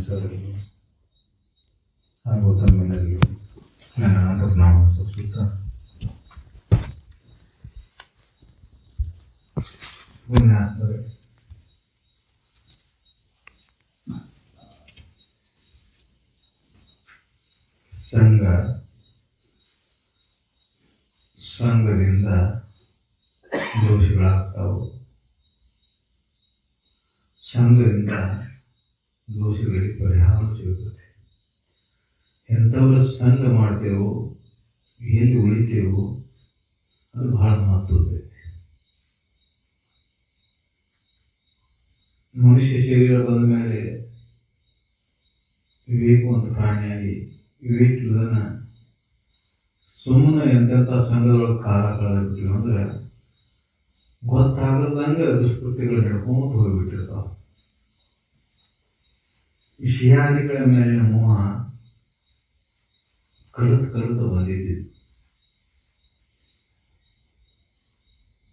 ಸರ್ಗೂ ಹಾಗೂ ತಮ್ಮೆಲ್ಲರಿಗೂ ನನ್ನ ಅಂತರ್ನಾಮ ಸುತ್ತ ಪುಣ್ಯಾತ್ಮರೇ, ಸಂಘದಿಂದ ದೋಷಗಳಾಗ್ತಾವು. ಸಂಘದಿಂದ ದೋಷಗಳಿಗೆ ಪರಿಹಾರ ಸಿಗುತ್ತದೆ. ಎಂಥವ್ರ ಸಂಘ ಮಾಡ್ತೇವೋ, ಎಲ್ಲಿ ಉಳಿತೇವೋ ಅದು ಬಹಳ ಮಹತ್ವದೈತೆ. ಮನುಷ್ಯ ಶರೀರ ಬಂದ ಮೇಲೆ ವಿವೇಕವಂತ ಪ್ರಾಣಿಯಾಗಿ ವಿವೇಕಿಲ್ಲದನ್ನ ಸುಮ್ಮನೆ ಎಂತೆಂಥ ಸಂಘದೊಳಗೆ ಕಾಲ ಕಳೆದ್ಬಿಟ್ಟಿವಿ ಅಂದ್ರೆ ಗೊತ್ತಾಗದಂಗೆ ದುಷ್ಕೃತ್ಯಗಳು ನಡ್ಕೊಂತ ಹೋಗ್ಬಿಟ್ಟಿರ್ತಾವ. ವಿಷಯಾದಿಗಳ ಮೇಲಿನ ಮೋಹ ಕಲಿತು ಬಂದಿದ್ದೀವಿ.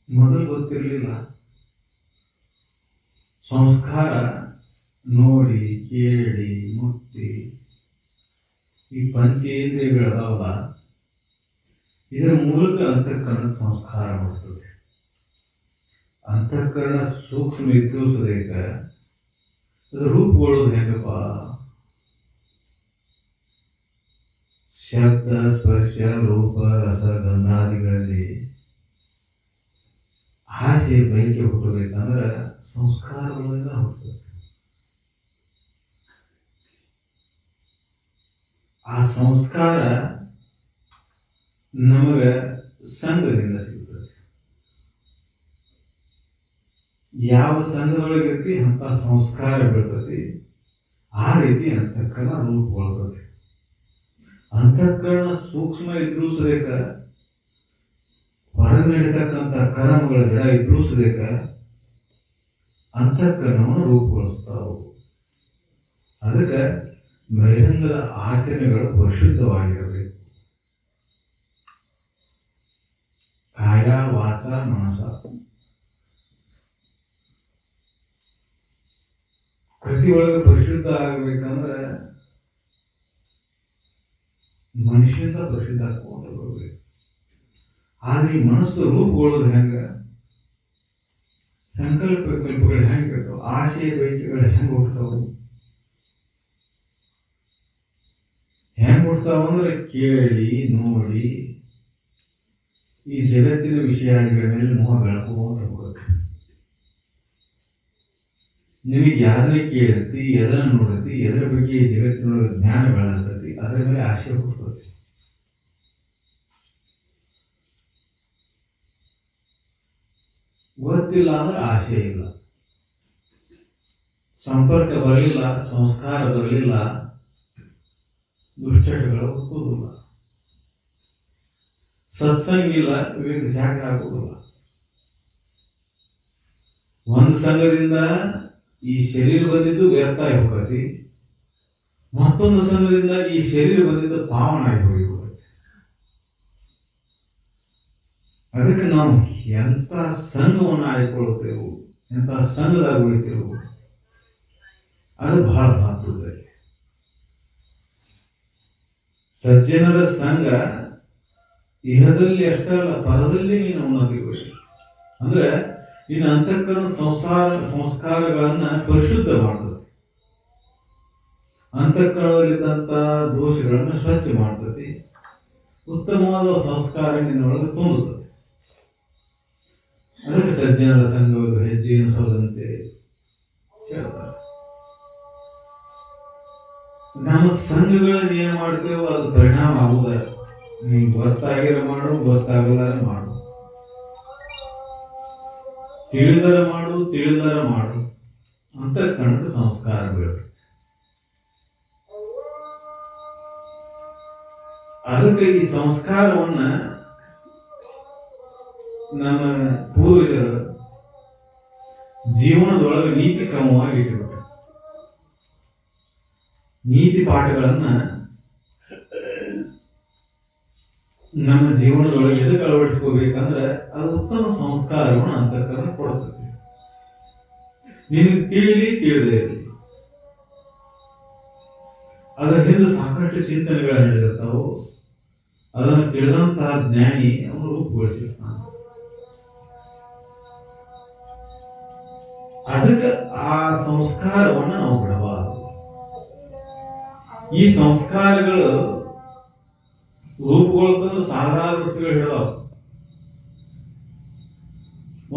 ಮೊದಲು ಗೊತ್ತಿರಲಿಲ್ಲ. ಸಂಸ್ಕಾರ ನೋಡಿ ಕೇಳಿ ಮುಟ್ಟಿ ಈ ಪಂಚೇಂದ್ರಿಯಗಳದಾವಲ್ಲ, ಇದರ ಮೂಲಕ ಅಂತಃಕರಣ ಸಂಸ್ಕಾರ ಮಾಡ್ತದೆ. ಅಂತಃಕರಣ ಸೂಕ್ಷ್ಮ ಇದ್ದು ಸುರೇಖ ಅದು ರೂಪುಗೊಳ್ಳೋದು ಹೆಂಗಪ್ಪ? ಶಬ್ದ, ಸ್ಪರ್ಶ, ರೂಪ, ರಸ, ಗಂಧಾದಿಗಳಲ್ಲಿ ಆಸೆ ಬಯಕೆ ಹುಟ್ಟಬೇಕಂದ್ರೆ ಸಂಸ್ಕಾರಗಳಿಂದ ಹುಟ್ಟಬೇಕು. ಆ ಸಂಸ್ಕಾರ ನಮಗೆ ಸಂಘದಿಂದ ಸಿಗ್ತದೆ. ಯಾವ ಸಂಘದೊಳಗಿರ್ತಿ ಅಂತ ಸಂಸ್ಕಾರ ಬೀಳ್ತದೆ. ಆ ರೀತಿ ಅಂತಃಕರಣ ರೂಪುಗೊಳ್ತದೆ. ಅಂತಃಕರಣ ಸೂಕ್ಷ್ಮ ಇದ್ರೂ ಸದೇಕ, ಹೊರಗೆ ನಡೀತಕ್ಕಂಥ ಕರ್ಮಗಳ ಜಡ ಇದ್ರೂ ಸದೇಕ ಅಂತಃಕರಣವನ್ನು ರೂಪುಗೊಳಿಸ್ತಾವು. ಅದಕ್ಕೆ ಬಹಿರಂಗದ ಆಚರಣೆಗಳು ಪರಿಶುದ್ಧವಾಗಿರಬೇಕು. ಕಾಯ, ವಾಚ, ಮನಸ ಕೃತಿ ಒಳಗೆ ಪರಿಶುದ್ಧ ಆಗಬೇಕಂದ್ರೆ ಮನುಷ್ಯನಿಂದ ಪರಿಶುದ್ಧ ಹಾಕೊಂಡು ಹೋಗ್ಬೇಕು. ಆದ್ರೆ ಈ ಮನಸ್ಸು ರೂಪುಗೊಳ್ಳೋದು ಹೆಂಗ? ಸಂಕಲ್ಪ ಕಲ್ಪಗಳು ಹೆಂಗಿರ್ತಾವ, ಆಶಯ ಬಯಕೆಗಳು ಹೆಂಗ್ ಹುಡ್ತಾವು? ಹೆಂಗ್ ಹುಡ್ತಾವಂದ್ರೆ ಕೇಳಿ ನೋಡಿ ಈ ಜಗತ್ತಿನ ವಿಷಯಗಳ ಮೇಲೆ ಮೋಹ ಬೆಳಕೋತ ಹೋಗುತ್ತೆ. ನಿಮಗೆ ಯಾವ್ದನ್ನ ಕೇಳತಿ, ಎದನ್ನ ನೋಡತಿ, ಎದರ ಬಗ್ಗೆ ಜಗತ್ತಿನೊಳಗೆ ಜ್ಞಾನ ಬೆಳತತಿ, ಅದರ ಮೇಲೆ ಆಶೆ ಹುಡ್ತತಿ. ಗೊತ್ತಿಲ್ಲ ಅಂದ್ರೆ ಆಸೆ ಇಲ್ಲ. ಸಂಪರ್ಕ ಬರಲಿಲ್ಲ, ಸಂಸ್ಕಾರ ಬರಲಿಲ್ಲ, ದುಷ್ಟಗಳು ಹುಟ್ಟುವುದಿಲ್ಲ. ಸತ್ಸಂಗಿಲ್ಲ, ವಿವೇಕ ಜಾಗರ ಆಗುವುದಿಲ್ಲ. ಒಂದು ಸಂಘದಿಂದ ಈ ಶರೀರ ಬಂದಿದ್ದು ವ್ಯರ್ಥ ಆಗಿ ಹೋಗತಿ, ಮತ್ತೊಂದು ಸಂಘದಿಂದ ಈ ಶರೀರ ಬಂದಿದ್ದು ಪಾವನ ಆಗಿ ಹೋಗಿ. ಅದಕ್ಕೆ ನಾವು ಎಂಥ ಸಂಘವನ್ನು ಆಯ್ಕೊಳ್ತೇವೆ, ಎಂಥ ಸಂಘದಾಗ ಉಳಿತೇವೆ, ಅದು ಬಹಳ ಮಹತ್ವದ. ಸಜ್ಜನರ ಸಂಘ ಇಹದಲ್ಲಿ ಅಷ್ಟೇ ಅಲ್ಲ, ಪರದಲ್ಲಿ ನೀನು ಉನ್ನತಿಗೊಳಿಸಿ. ಅಂದ್ರೆ ನಿನ್ನ ಅಂತಃಕರಣ ಸಂಸ್ಕಾರಗಳನ್ನ ಪರಿಶುದ್ಧ ಮಾಡ್ತದೆ. ಅಂತಃಕರಣದಲ್ಲಿದ್ದಂಥ ದೋಷಗಳನ್ನು ಸ್ವಚ್ಛ ಮಾಡ್ತದೆ. ಉತ್ತಮವಾದ ಸಂಸ್ಕಾರ ನಿನ್ನೊಳಗೆ ತುಂಬುತ್ತದೆ. ಅದಕ್ಕೆ ಸಜ್ಜನರ ಸಂಘವು ಹೆಜ್ಜೆ ಎನಿಸೋದಂತೆ ಹೇಳ್ತಾರೆ. ನಮ್ಮ ಸಂಘಗಳಲ್ಲಿ ಏನ್ ಮಾಡ್ತೇವೋ ಅದು ಪರಿಣಾಮ ಆಗುದ. ನೀವು ಗೊತ್ತಾಗಿರ ಮಾಡು, ಗೊತ್ತಾಗಲಾರ ಮಾಡು, ತಿಳಿದರ ಮಾಡು, ತಿಳಿದರ ಮಾಡು ಅಂತ ಕಣದ ಸಂಸ್ಕಾರ ಬೀಳುತ್ತೆ. ಅದಕ್ಕೆ ಈ ಸಂಸ್ಕಾರವನ್ನ ನಮ್ಮ ಪೂರ್ವಜರು ಜೀವನದೊಳಗೆ ನೀತಿ ಕ್ರಮವಾಗಿ ಇಟ್ಟುಬಿಟ್ರು. ನೀತಿ ಪಾಠಗಳನ್ನ ನಮ್ಮ ಜೀವನದೊಳಗೆ ಎದಕ್ಕೆ ಅಳವಡಿಸ್ಕೋಬೇಕಂದ್ರೆ ಅದು ಉತ್ತಮ ಸಂಸ್ಕಾರವನ್ನು ಅಂತಃಕರಣ ಕೊಡ್ತದೆ. ನಿನಗೆ ತಿಳಿಲಿ ತಿಳಿದೇ ಇರಲಿ, ಅದರ ಹಿಂದೆ ಸಾಕಷ್ಟು ಚಿಂತನೆಗಳು ನಡೆದಿರ್ತಾವು. ಅದನ್ನು ತಿಳಿದಂತಹ ಜ್ಞಾನಿ ಅವನು ರೂಪುಗೊಳಿಸಿರ್ತಾನೆ. ಅದಕ್ಕೆ ಆ ಸಂಸ್ಕಾರವನ್ನು ನಾವು ಬಿಡಬಾರದು. ಈ ಸಂಸ್ಕಾರಗಳು ರೂಪುಗೊಳ್ಕೊಂಡು ಸಾವಿರಾರು ವರ್ಷಗಳು ಹಿಡಿದಾವ.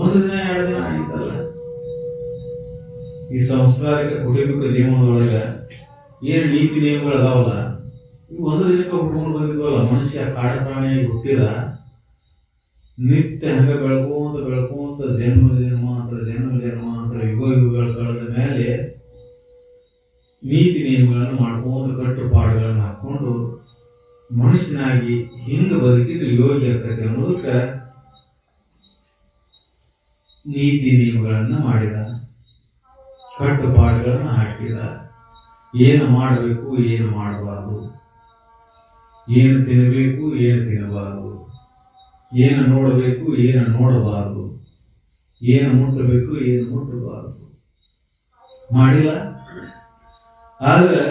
ಒಂದು ದಿನ ಎರಡು ದಿನ ಆಯ್ತಲ್ಲ. ಈ ಸಂಸ್ಕಾರಕ್ಕೆ ಕುಟುಂಬಿಕ ಜೀವನದೊಳಗ ಏನು ನೀತಿ ನಿಯಮಗಳು ಅದಾವಲ್ಲ, ಇವು ಒಂದು ದಿನಕ್ಕೆ ಹುಟ್ಕೊಂಡು ಬಂದಿದ್ವಲ್ಲ. ಮನುಷ್ಯ ಕಾಡ ಪ್ರಾಣಿಯಾಗಿ ಹುಟ್ಟಿದ ನಿತ್ಯ ಹಂಗ ಬೆಳ್ಕೊಂತ ಜನ್ಮಾಂತರ ಯುಗಗಳ ಕಳೆದ ಮೇಲೆ ನೀತಿ ನಿಯಮಗಳನ್ನು ಮಾಡ್ಕೊಂಡು ಕಟ್ಟುಪಾಡುಗಳನ್ನು ಹಾಕೊಂಡು ಮನುಷ್ಯನಾಗಿ ಹಿಂಗ ಬದುಕಿದ್ದು ಯೋಗಿ ಆಗ್ತೈತೆ ಅನ್ನೋದಕ್ಕೆ ನೀತಿ ನಿಯಮಗಳನ್ನು ಮಾಡಿದ, ಕಟ್ಟುಪಾಡುಗಳನ್ನು ಹಾಕಿದ. ಏನು ಮಾಡಬೇಕು, ಏನು ಮಾಡಬಾರ್ದು, ಏನು ತಿನ್ನಬೇಕು, ಏನು ತಿನ್ನಬಾರದು, ಏನು ನೋಡಬೇಕು, ಏನು ನೋಡಬಾರದು, ಏನು ಮುಟ್ಟಬೇಕು, ಏನು ಮುಟ್ಟಬಾರದು ಮಾಡಿಲ್ಲ. ಆದ್ರೆ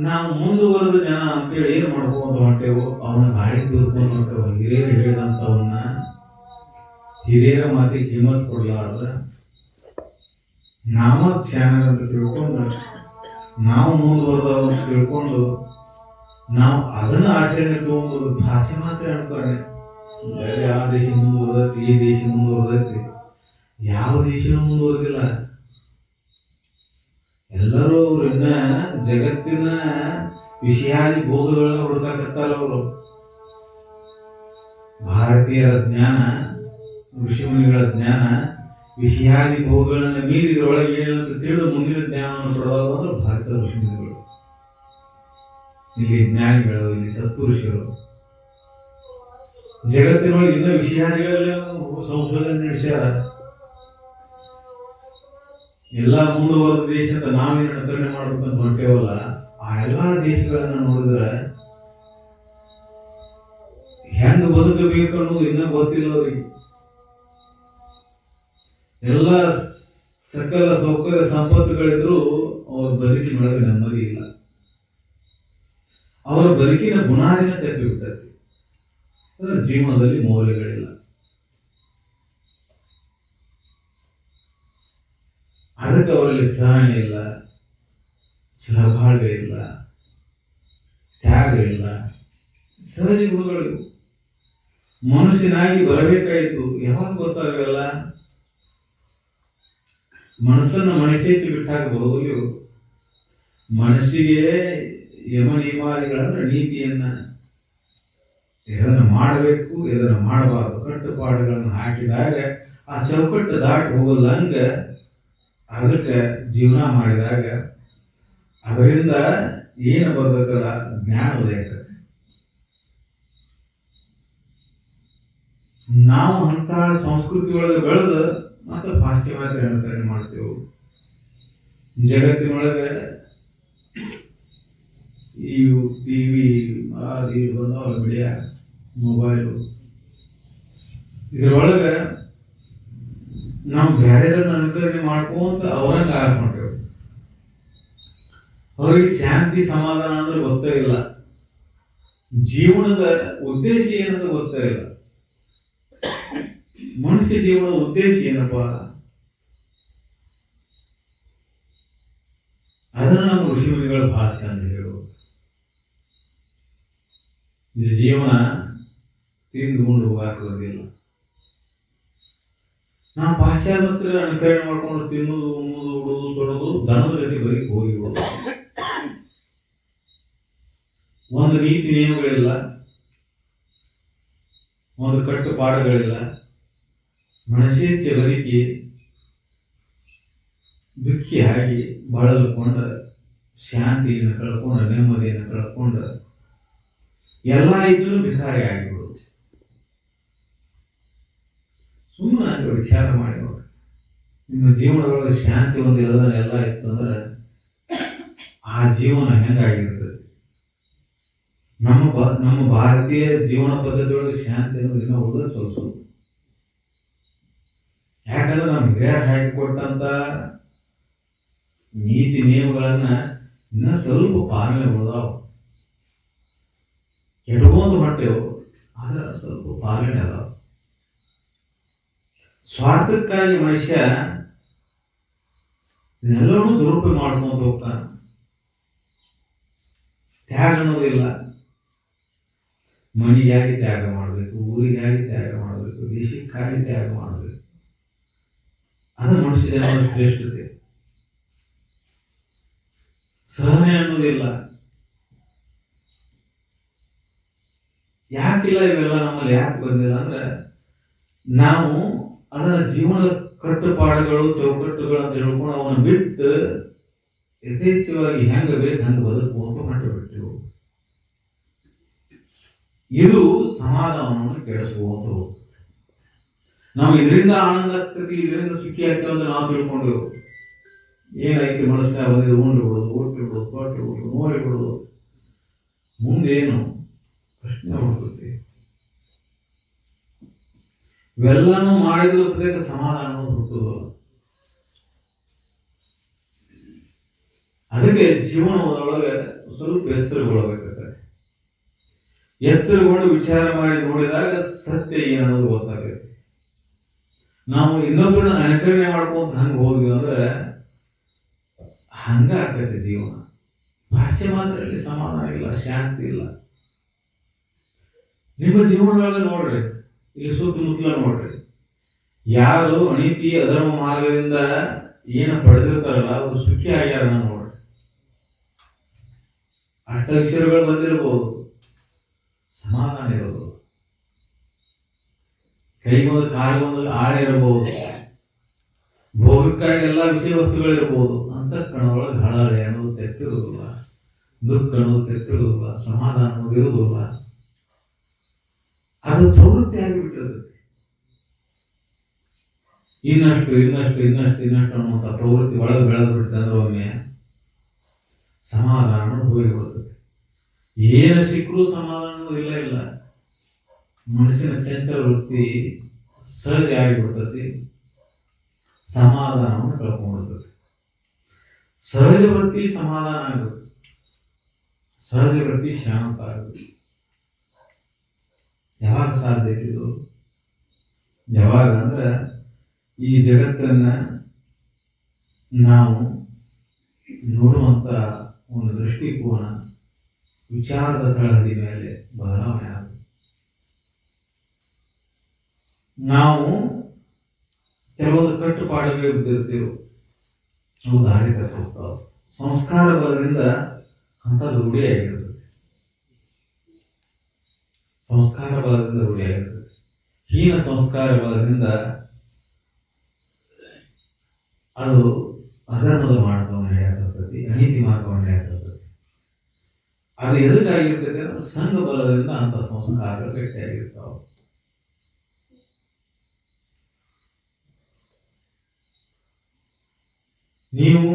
ನಾವು ಮುಂದುವರೆದ ಜನ ಅಂತೇಳಿ ಏನು ಮಾಡ್ಕೊಂಡು ಹೊಂಟೇವು, ಅವನ ಗಾಳಿ ತೋರ್ಕೊಂಡು ಹೊಂಟೇವು. ಹಿರಿಯರು ಹೇಳಿದಂಥವನ್ನ, ಹಿರಿಯರ ಮಾತಿಗೆ ಕಿಮ್ಮತ್ ಕೊಡ್ಲಾರ್ದ ನಾವ ಕ್ಷಾನ ಅಂತ ತಿಳ್ಕೊಂಡು, ನಾವು ಮುಂದುವರೆದವ ತಿಳ್ಕೊಂಡು ನಾವು ಅದನ್ನ ಆಚರಣೆ ತಗೊಂಬೋದು. ಭಾಷೆ ಮಾತ್ರ ಅನ್ಕೊಂಡೆ ಬೇರೆ ಯಾವ ದೇಶ ಮುಂದುವರೆದೈತಿ, ಈ ದೇಶ ಮುಂದುವರೆದೈತಿ, ಯಾವ ದೇಶನೂ ಮುಂದುವರೆದಿಲ್ಲ. ಎಲ್ಲರೂ ಇನ್ನ ಜಗತ್ತಿನ ವಿಷಯಾದಿ ಭೋಗಗಳನ್ನ ಹುಡುಕಾಕತ್ತಾರ. ಅವರು ಭಾರತೀಯರ ಜ್ಞಾನ, ಋಷಿಮುನಿಗಳ ಜ್ಞಾನ ವಿಷಯಾದಿ ಭೋಗಗಳನ್ನ ಮೀರಿದ್ರೊಳಗೆ ಏನಂತ ತಿಳಿದು ಮುಂದಿನ ಜ್ಞಾನವನ್ನು ಕೊಡೋದು ಅಂದ್ರೆ ಭಾರತದ ಋಷಿಮುನಿಗಳು, ಇಲ್ಲಿ ಜ್ಞಾನಿಗಳು, ಇಲ್ಲಿ ಸತ್ಪುರುಷರು. ಜಗತ್ತಿನೊಳಗೆ ಇನ್ನ ವಿಷಯಾದಿಗಳಲ್ಲಿ ಸಂಶೋಧನೆ ನಡೆಸ್ಯಾರ. ಎಲ್ಲ ಮುಂದುವರೆದ ದೇಶ ಅಂತ ನಾವೇನು ಅನುಕರಣೆ ಮಾಡ್ಬೇಕಂತ ಹೊಂಟೇವಲ್ಲ, ಆ ಎಲ್ಲಾ ದೇಶಗಳನ್ನ ನೋಡಿದ್ರೆ ಹೆಂಗ ಬದುಕಬೇಕು ಅನ್ನೋದು ಇನ್ನೂ ಗೊತ್ತಿಲ್ಲ ಅವ್ರಿಗೆ. ಎಲ್ಲ ಸಕಲ ಸೌಕರ್ಯ ಸಂಪತ್ತುಗಳಿದ್ರು ಅವ್ರ ಬದುಕಿನೊಳಗೆ ನೆಮ್ಮದಿ ಇಲ್ಲ. ಅವರ ಬದುಕಿನ ಬುನಾದಿನ ತಪ್ಪಿ ಬಿಟ್ಟೈತಿ. ಜೀವನದಲ್ಲಿ ಮೌಲ್ಯಗಳಿಲ್ಲ. ಅದಕ್ಕೆ ಅವರಲ್ಲಿ ಸಹನೆ ಇಲ್ಲ, ಸಹಬಾಳ್ವೆ ಇಲ್ಲ, ತ್ಯಾಗ ಇಲ್ಲ. ಸಹಜ ಗುಣಗಳು ಮನುಷ್ಯನಾಗಿ ಬರಬೇಕಾಯಿತು. ಯಾವಾಗ ಗೊತ್ತಾಗಲ್ಲ, ಮನಸ್ಸನ್ನು ಮನಸ್ಸೇತಿ ಬಿಟ್ಟಾಗ ಬರೋದು. ಮನಸ್ಸಿಗೆ ಯಮ ನಿಯಮಾದಿಗಳಂದ್ರೆ ನೀತಿಯನ್ನ, ಇದನ್ನು ಮಾಡಬೇಕು, ಇದನ್ನು ಮಾಡಬಾರದು, ಕಟ್ಟುಪಾಡುಗಳನ್ನು ಹಾಕಿದಾಗ ಆ ಚೌಕಟ್ಟು ದಾಟಿ ಹೋಗಲ್ಲಂಗ ಅದಕ್ಕೆ ಜೀವನ ಮಾಡಿದಾಗ ಅದರಿಂದ ಏನು ಬರ್ತಕ್ಕಲ್ಲ, ಜ್ಞಾನ ಉದಯ. ನಾವು ಅಂತ ಸಂಸ್ಕೃತಿ ಒಳಗೆ ಬೆಳೆದು ಮತ್ತೆ ಪಾಶ್ಚಿಮಾತ್ಯ ಅನುಕರಣೆ ಮಾಡ್ತೇವೆ. ಜಗತ್ತಿನೊಳಗೆ ಈ ಟಿವಿ ಅದು ಬಂದವ, ಮೀಡಿಯಾ, ಮೊಬೈಲು, ಇದರೊಳಗೆ ನಾವು ಬೇರೆದನ್ನ ಅನುಕರಣೆ ಮಾಡ್ಕೊಂತ ಅವರಂಗ ಹಾಕೊಂಡೇವು. ಅವ್ರಿಗೆ ಶಾಂತಿ ಸಮಾಧಾನ ಅಂದ್ರೆ ಗೊತ್ತೇ ಇಲ್ಲ. ಜೀವನದ ಉದ್ದೇಶ ಏನಂತ ಗೊತ್ತೇ ಇಲ್ಲ. ಮನುಷ್ಯ ಜೀವನದ ಉದ್ದೇಶ ಏನಪ್ಪ, ಅದನ್ನ ನಮ್ಮ ಋಷಿಮುನಿಗಳು ಬಹಳ ಚಂದ ಹೇಳುವುದು. ಇದು ಜೀವನ ತಿಂದು ಉಂಡು ಹೋಗಾಕೋದಿಲ್ಲ. ನಾವು ಪಾಶ್ಚಾತ್ಯರ ಅನುಕರಣೆ ಮಾಡ್ಕೊಂಡು ತಿನ್ನುವುದು, ಉಣ್ಣುವುದು, ಉಡುವುದು, ತೊಡೋದು, ದನದ ಗತಿ ಬರೀ ಹೋಗಿ ಬಿಡೋದು. ಒಂದು ನೀತಿ ನಿಯಮಗಳಿಲ್ಲ, ಒಂದು ಕಟ್ಟುಪಾಡುಗಳಿಲ್ಲ. ಮನಸ್ಸೇಚ್ಛೆ ಬದುಕಿ ದುಃಖಿ ಆಗಿ ಬಳಲ್ಕೊಂಡ, ಶಾಂತಿಯನ್ನು ಕಳ್ಕೊಂಡ, ನೆಮ್ಮದಿಯನ್ನು ಕಳ್ಕೊಂಡ, ಎಲ್ಲ ಇದ್ರೂ ಭಿಕಾರಿ ಆಗಿಬಿಡುದು. ಸುಮ್ಮನೆ ವಿಚಾರ ಮಾಡಿ ನೋಡಿ, ನಿಮ್ಮ ಜೀವನದೊಳಗೆ ಶಾಂತಿ ಒಂದಿಲ್ಲದ ಎಲ್ಲ ಇತ್ತಂದ್ರೆ ಆ ಜೀವನ ಹೆಂಗಾಗಿರ್ತದೆ. ನಮ್ಮ ಭಾರತೀಯ ಜೀವನ ಪದ್ಧತಿಯೊಳಗೆ ಶಾಂತಿ ಅನ್ನೋದು ಇನ್ನೂ ಉಳಿದ ಸ್ವಲ್ಪ. ಯಾಕಂದ್ರೆ ನಮ್ಮ ಹಿರಿಯರು ಹಾಕಿಕೊಟ್ಟಂತ ನೀತಿ ನಿಯಮಗಳನ್ನ ಇನ್ನ ಸ್ವಲ್ಪ ಪಾಲನೆ ಉಳಿದಾವ, ಕೆಟ್ಕೊಂತ ಹೊಟ್ಟೆವು, ಆದ್ರೆ ಸ್ವಲ್ಪ ಪಾಲನೆ ಅದಾವ. ಸ್ವಾರ್ಥಕ್ಕಾಗಿ ಮನುಷ್ಯ ಇದೆಲ್ಲವೂ ದುರುಪಯೋಗ ಮಾಡ್ಕೊಂಡು ಹೋಗ್ತಾನೆ. ತ್ಯಾಗ ಅನ್ನೋದಿಲ್ಲ. ಮನೆಗಾಗಿ ತ್ಯಾಗ ಮಾಡಬೇಕು, ಊರಿಗಾಗಿ ತ್ಯಾಗ ಮಾಡಬೇಕು, ದೇಶಕ್ಕಾಗಿ ತ್ಯಾಗ ಮಾಡಬೇಕು. ಅದು ಮನುಷ್ಯ ಜನ್ಮದ ಶ್ರೇಷ್ಠತೆ. ಸಹನೆ ಅನ್ನೋದಿಲ್ಲ. ಯಾಕಿಲ್ಲ ಇವೆಲ್ಲ ನಮ್ಮಲ್ಲಿ ಯಾಕೆ ಬಂದಿಲ್ಲ ಅಂದ್ರೆ ನಾವು ಅದರ ಜೀವನದ ಕಟ್ಟುಪಾಡುಗಳು ಚೌಕಟ್ಟುಗಳು ಅಂತ ಹೇಳ್ಕೊಂಡು ಅವನ್ನ ಬಿಟ್ಟು ಯಥೇಚ್ಛವಾಗಿ ಹೆಂಗ ಬೇಕು ಹಂಗೆ ಬದುಕುವಂತ ಹೊಂಟು ಬಿಟ್ಟೆವು. ಇದು ಸಮಾಧಾನವನ್ನು ಕೆಡಿಸುವಂತ ಹೋಗ್ತದೆ. ನಾವು ಇದರಿಂದ ಆನಂದ ಆಗ್ತದೆ, ಇದರಿಂದ ಸುಖಿ ಆಗ್ತೇವೆ ಅಂತ ನಾವು ತಿಳ್ಕೊಂಡೆವು. ಏನೈತಿ ಮನಸ್ಸಿನಾಗ ಬಂದಿದ್ದು ಉಂಡು ಬಿಡೋದು, ಒಟ್ಟು ಬಿಡೋದು, ತೊಟ್ಟು ಬಿಡೋದು, ನೋಡಿ ಬಿಡೋದು, ಮುಂದೇನು ಪ್ರಶ್ನೆ ಹುಡುಕುತ್ತೆ. ಇವೆಲ್ಲನೂ ಮಾಡಿದ್ರು ಸದ್ಯಕ್ಕೆ ಸಮಾಧಾನ ಹುಟ್ಟುವುದು. ಅದಕ್ಕೆ ಜೀವನದೊಳಗೆ ಸ್ವಲ್ಪ ಎಚ್ಚರಗೊಳ್ಳಬೇಕಾಗ್ತದೆ. ಎಚ್ಚರಗೊಂಡು ವಿಚಾರ ಮಾಡಿ ನೋಡಿದಾಗ ಸತ್ಯ ಏನನ್ನೋದು ಗೊತ್ತಾಗುತ್ತೆ. ನಾವು ಇನ್ನೊಬ್ಬರನ್ನ ಅನುಕರಣೆ ಮಾಡ್ಕೊಂತ ಹಂಗೆ ಹೋದ್ವಿ ಅಂದ್ರೆ ಹಂಗ ಆಗ್ತೈತೆ ಜೀವನ. ಪಾಶ್ಚಿಮಾತ್ಯರಲ್ಲಿ ಸಮಾಧಾನ ಇಲ್ಲ, ಶಾಂತಿ ಇಲ್ಲ. ನಿಮ್ಮ ಜೀವನದೊಳಗೆ ನೋಡ್ರಿ, ಇಲ್ಲಿ ಸುತ್ತಮುತ್ತಲ ನೋಡ್ರಿ, ಯಾರು ಅನೀತಿ ಅಧರ್ಮ ಮಾರ್ಗದಿಂದ ಏನು ಪಡೆದಿರ್ತಾರಲ್ಲ ಅವರು ಸುಖಿ ಆಗ್ಯಾರ ನೋಡ್ರಿ. ಅಷ್ಟಕ್ಷರಗಳು ಬಂದಿರಬಹುದು, ಸಮಾಧಾನ ಇರೋದು, ಕೈಗೊಂದು ಕಾಲಿಗೊಂದು ಆಳೆ ಇರಬಹುದು, ಭೋಗಕ್ಕಾಗಿ ಎಲ್ಲ ವಿಷಯ ವಸ್ತುಗಳಿರ್ಬೋದು. ಅಂತ ಕಣದೊಳಗೆ ಹಳಹಳೆ ಅನ್ನೋದು ತೆತ್ತಿರುವುದಿಲ್ಲ, ದುಃಖ ಅನ್ನೋದು ತೆತ್ತಿರುವುದಿಲ್ಲ, ಸಮಾಧಾನ ಅನ್ನೋದು ಇರುವುದಿಲ್ಲ. ಅದು ಪ್ರವೃತ್ತಿ ಆಗಿಬಿಟ್ಟಿರುತ್ತೆ. ಇನ್ನಷ್ಟು ಇನ್ನಷ್ಟು ಇನ್ನಷ್ಟು ಇನ್ನಷ್ಟು ಅನ್ನುವಂಥ ಪ್ರವೃತ್ತಿ ಒಳಗೆ ಬೆಳೆದು ಬಿಡುತ್ತೆ ಅಂದ್ರೆ ಒಮ್ಮೆ ಸಮಾಧಾನ ಹೋಗಿಬಿಡ್ತದೆ. ಏನು ಸಿಕ್ಕರೂ ಸಮಾಧಾನ ಇಲ್ಲ ಇಲ್ಲ. ಮನುಷ್ಯನ ಚಂಚಲ ವೃತ್ತಿ ಸಹಜ ಆಗಿಬಿಡ್ತದೆ, ಸಮಾಧಾನವನ್ನು ಕಳ್ಕೊಂಡ್ಬಿಡ್ತದೆ. ಸಹಜ ವೃತ್ತಿ ಸಮಾಧಾನ ಆಗುತ್ತೆ, ಸಹಜ ವೃತ್ತಿ ಶಾಂತ ಆಗುತ್ತೆ. ಯಾವಾಗ ಸಾಧ್ಯ ಇದು? ಯಾವಾಗ ಅಂದ್ರೆ ಈ ಜಗತ್ತನ್ನ ನಾವು ನೋಡುವಂತ ಒಂದು ದೃಷ್ಟಿಕೋನ, ವಿಚಾರದ ತಳಹದಿ ಮೇಲೆ ಬದಲಾವಣೆ ಆಗುತ್ತೆ. ನಾವು ಕೆಲವೊಂದು ಕಟ್ಟುಪಾಡುಗಳು ಬಿದ್ದಿರ್ತೀವಿ, ಅವು ದಾರಿ ತಪ್ಪಿಸ್ತಾವ. ಸಂಸ್ಕಾರ ಬಲದಿಂದ ಅಂಥದ್ದು ರೂಢಿಯಾಗಿರ್ತದೆ. ಸಂಸ್ಕಾರ ಬಲದಿಂದ ರೂಢಿಯಾಗಿರ್ತದೆ. ಹೀನ ಸಂಸ್ಕಾರ ಬಲದಿಂದ ಅದು ಅಧರ್ಮದ ಮಾರ್ಗವನ್ನು ನಡೆಯತಸ್ತತಿ, ಅನೀತಿ ಮಾರ್ಗವನ್ನು ನಡೆಯತಸ್ತತಿ. ಅದು ಎದಕ್ಕಾಗಿರ್ತದೆ ಅಂದ್ರೆ ಸಂಘ ಬಲದಿಂದ ಅಂತ ಸಂಸ್ಕಾರಗಳು ಗಟ್ಟಿಯಾಗಿರ್ತಾವೆ. ನೀವು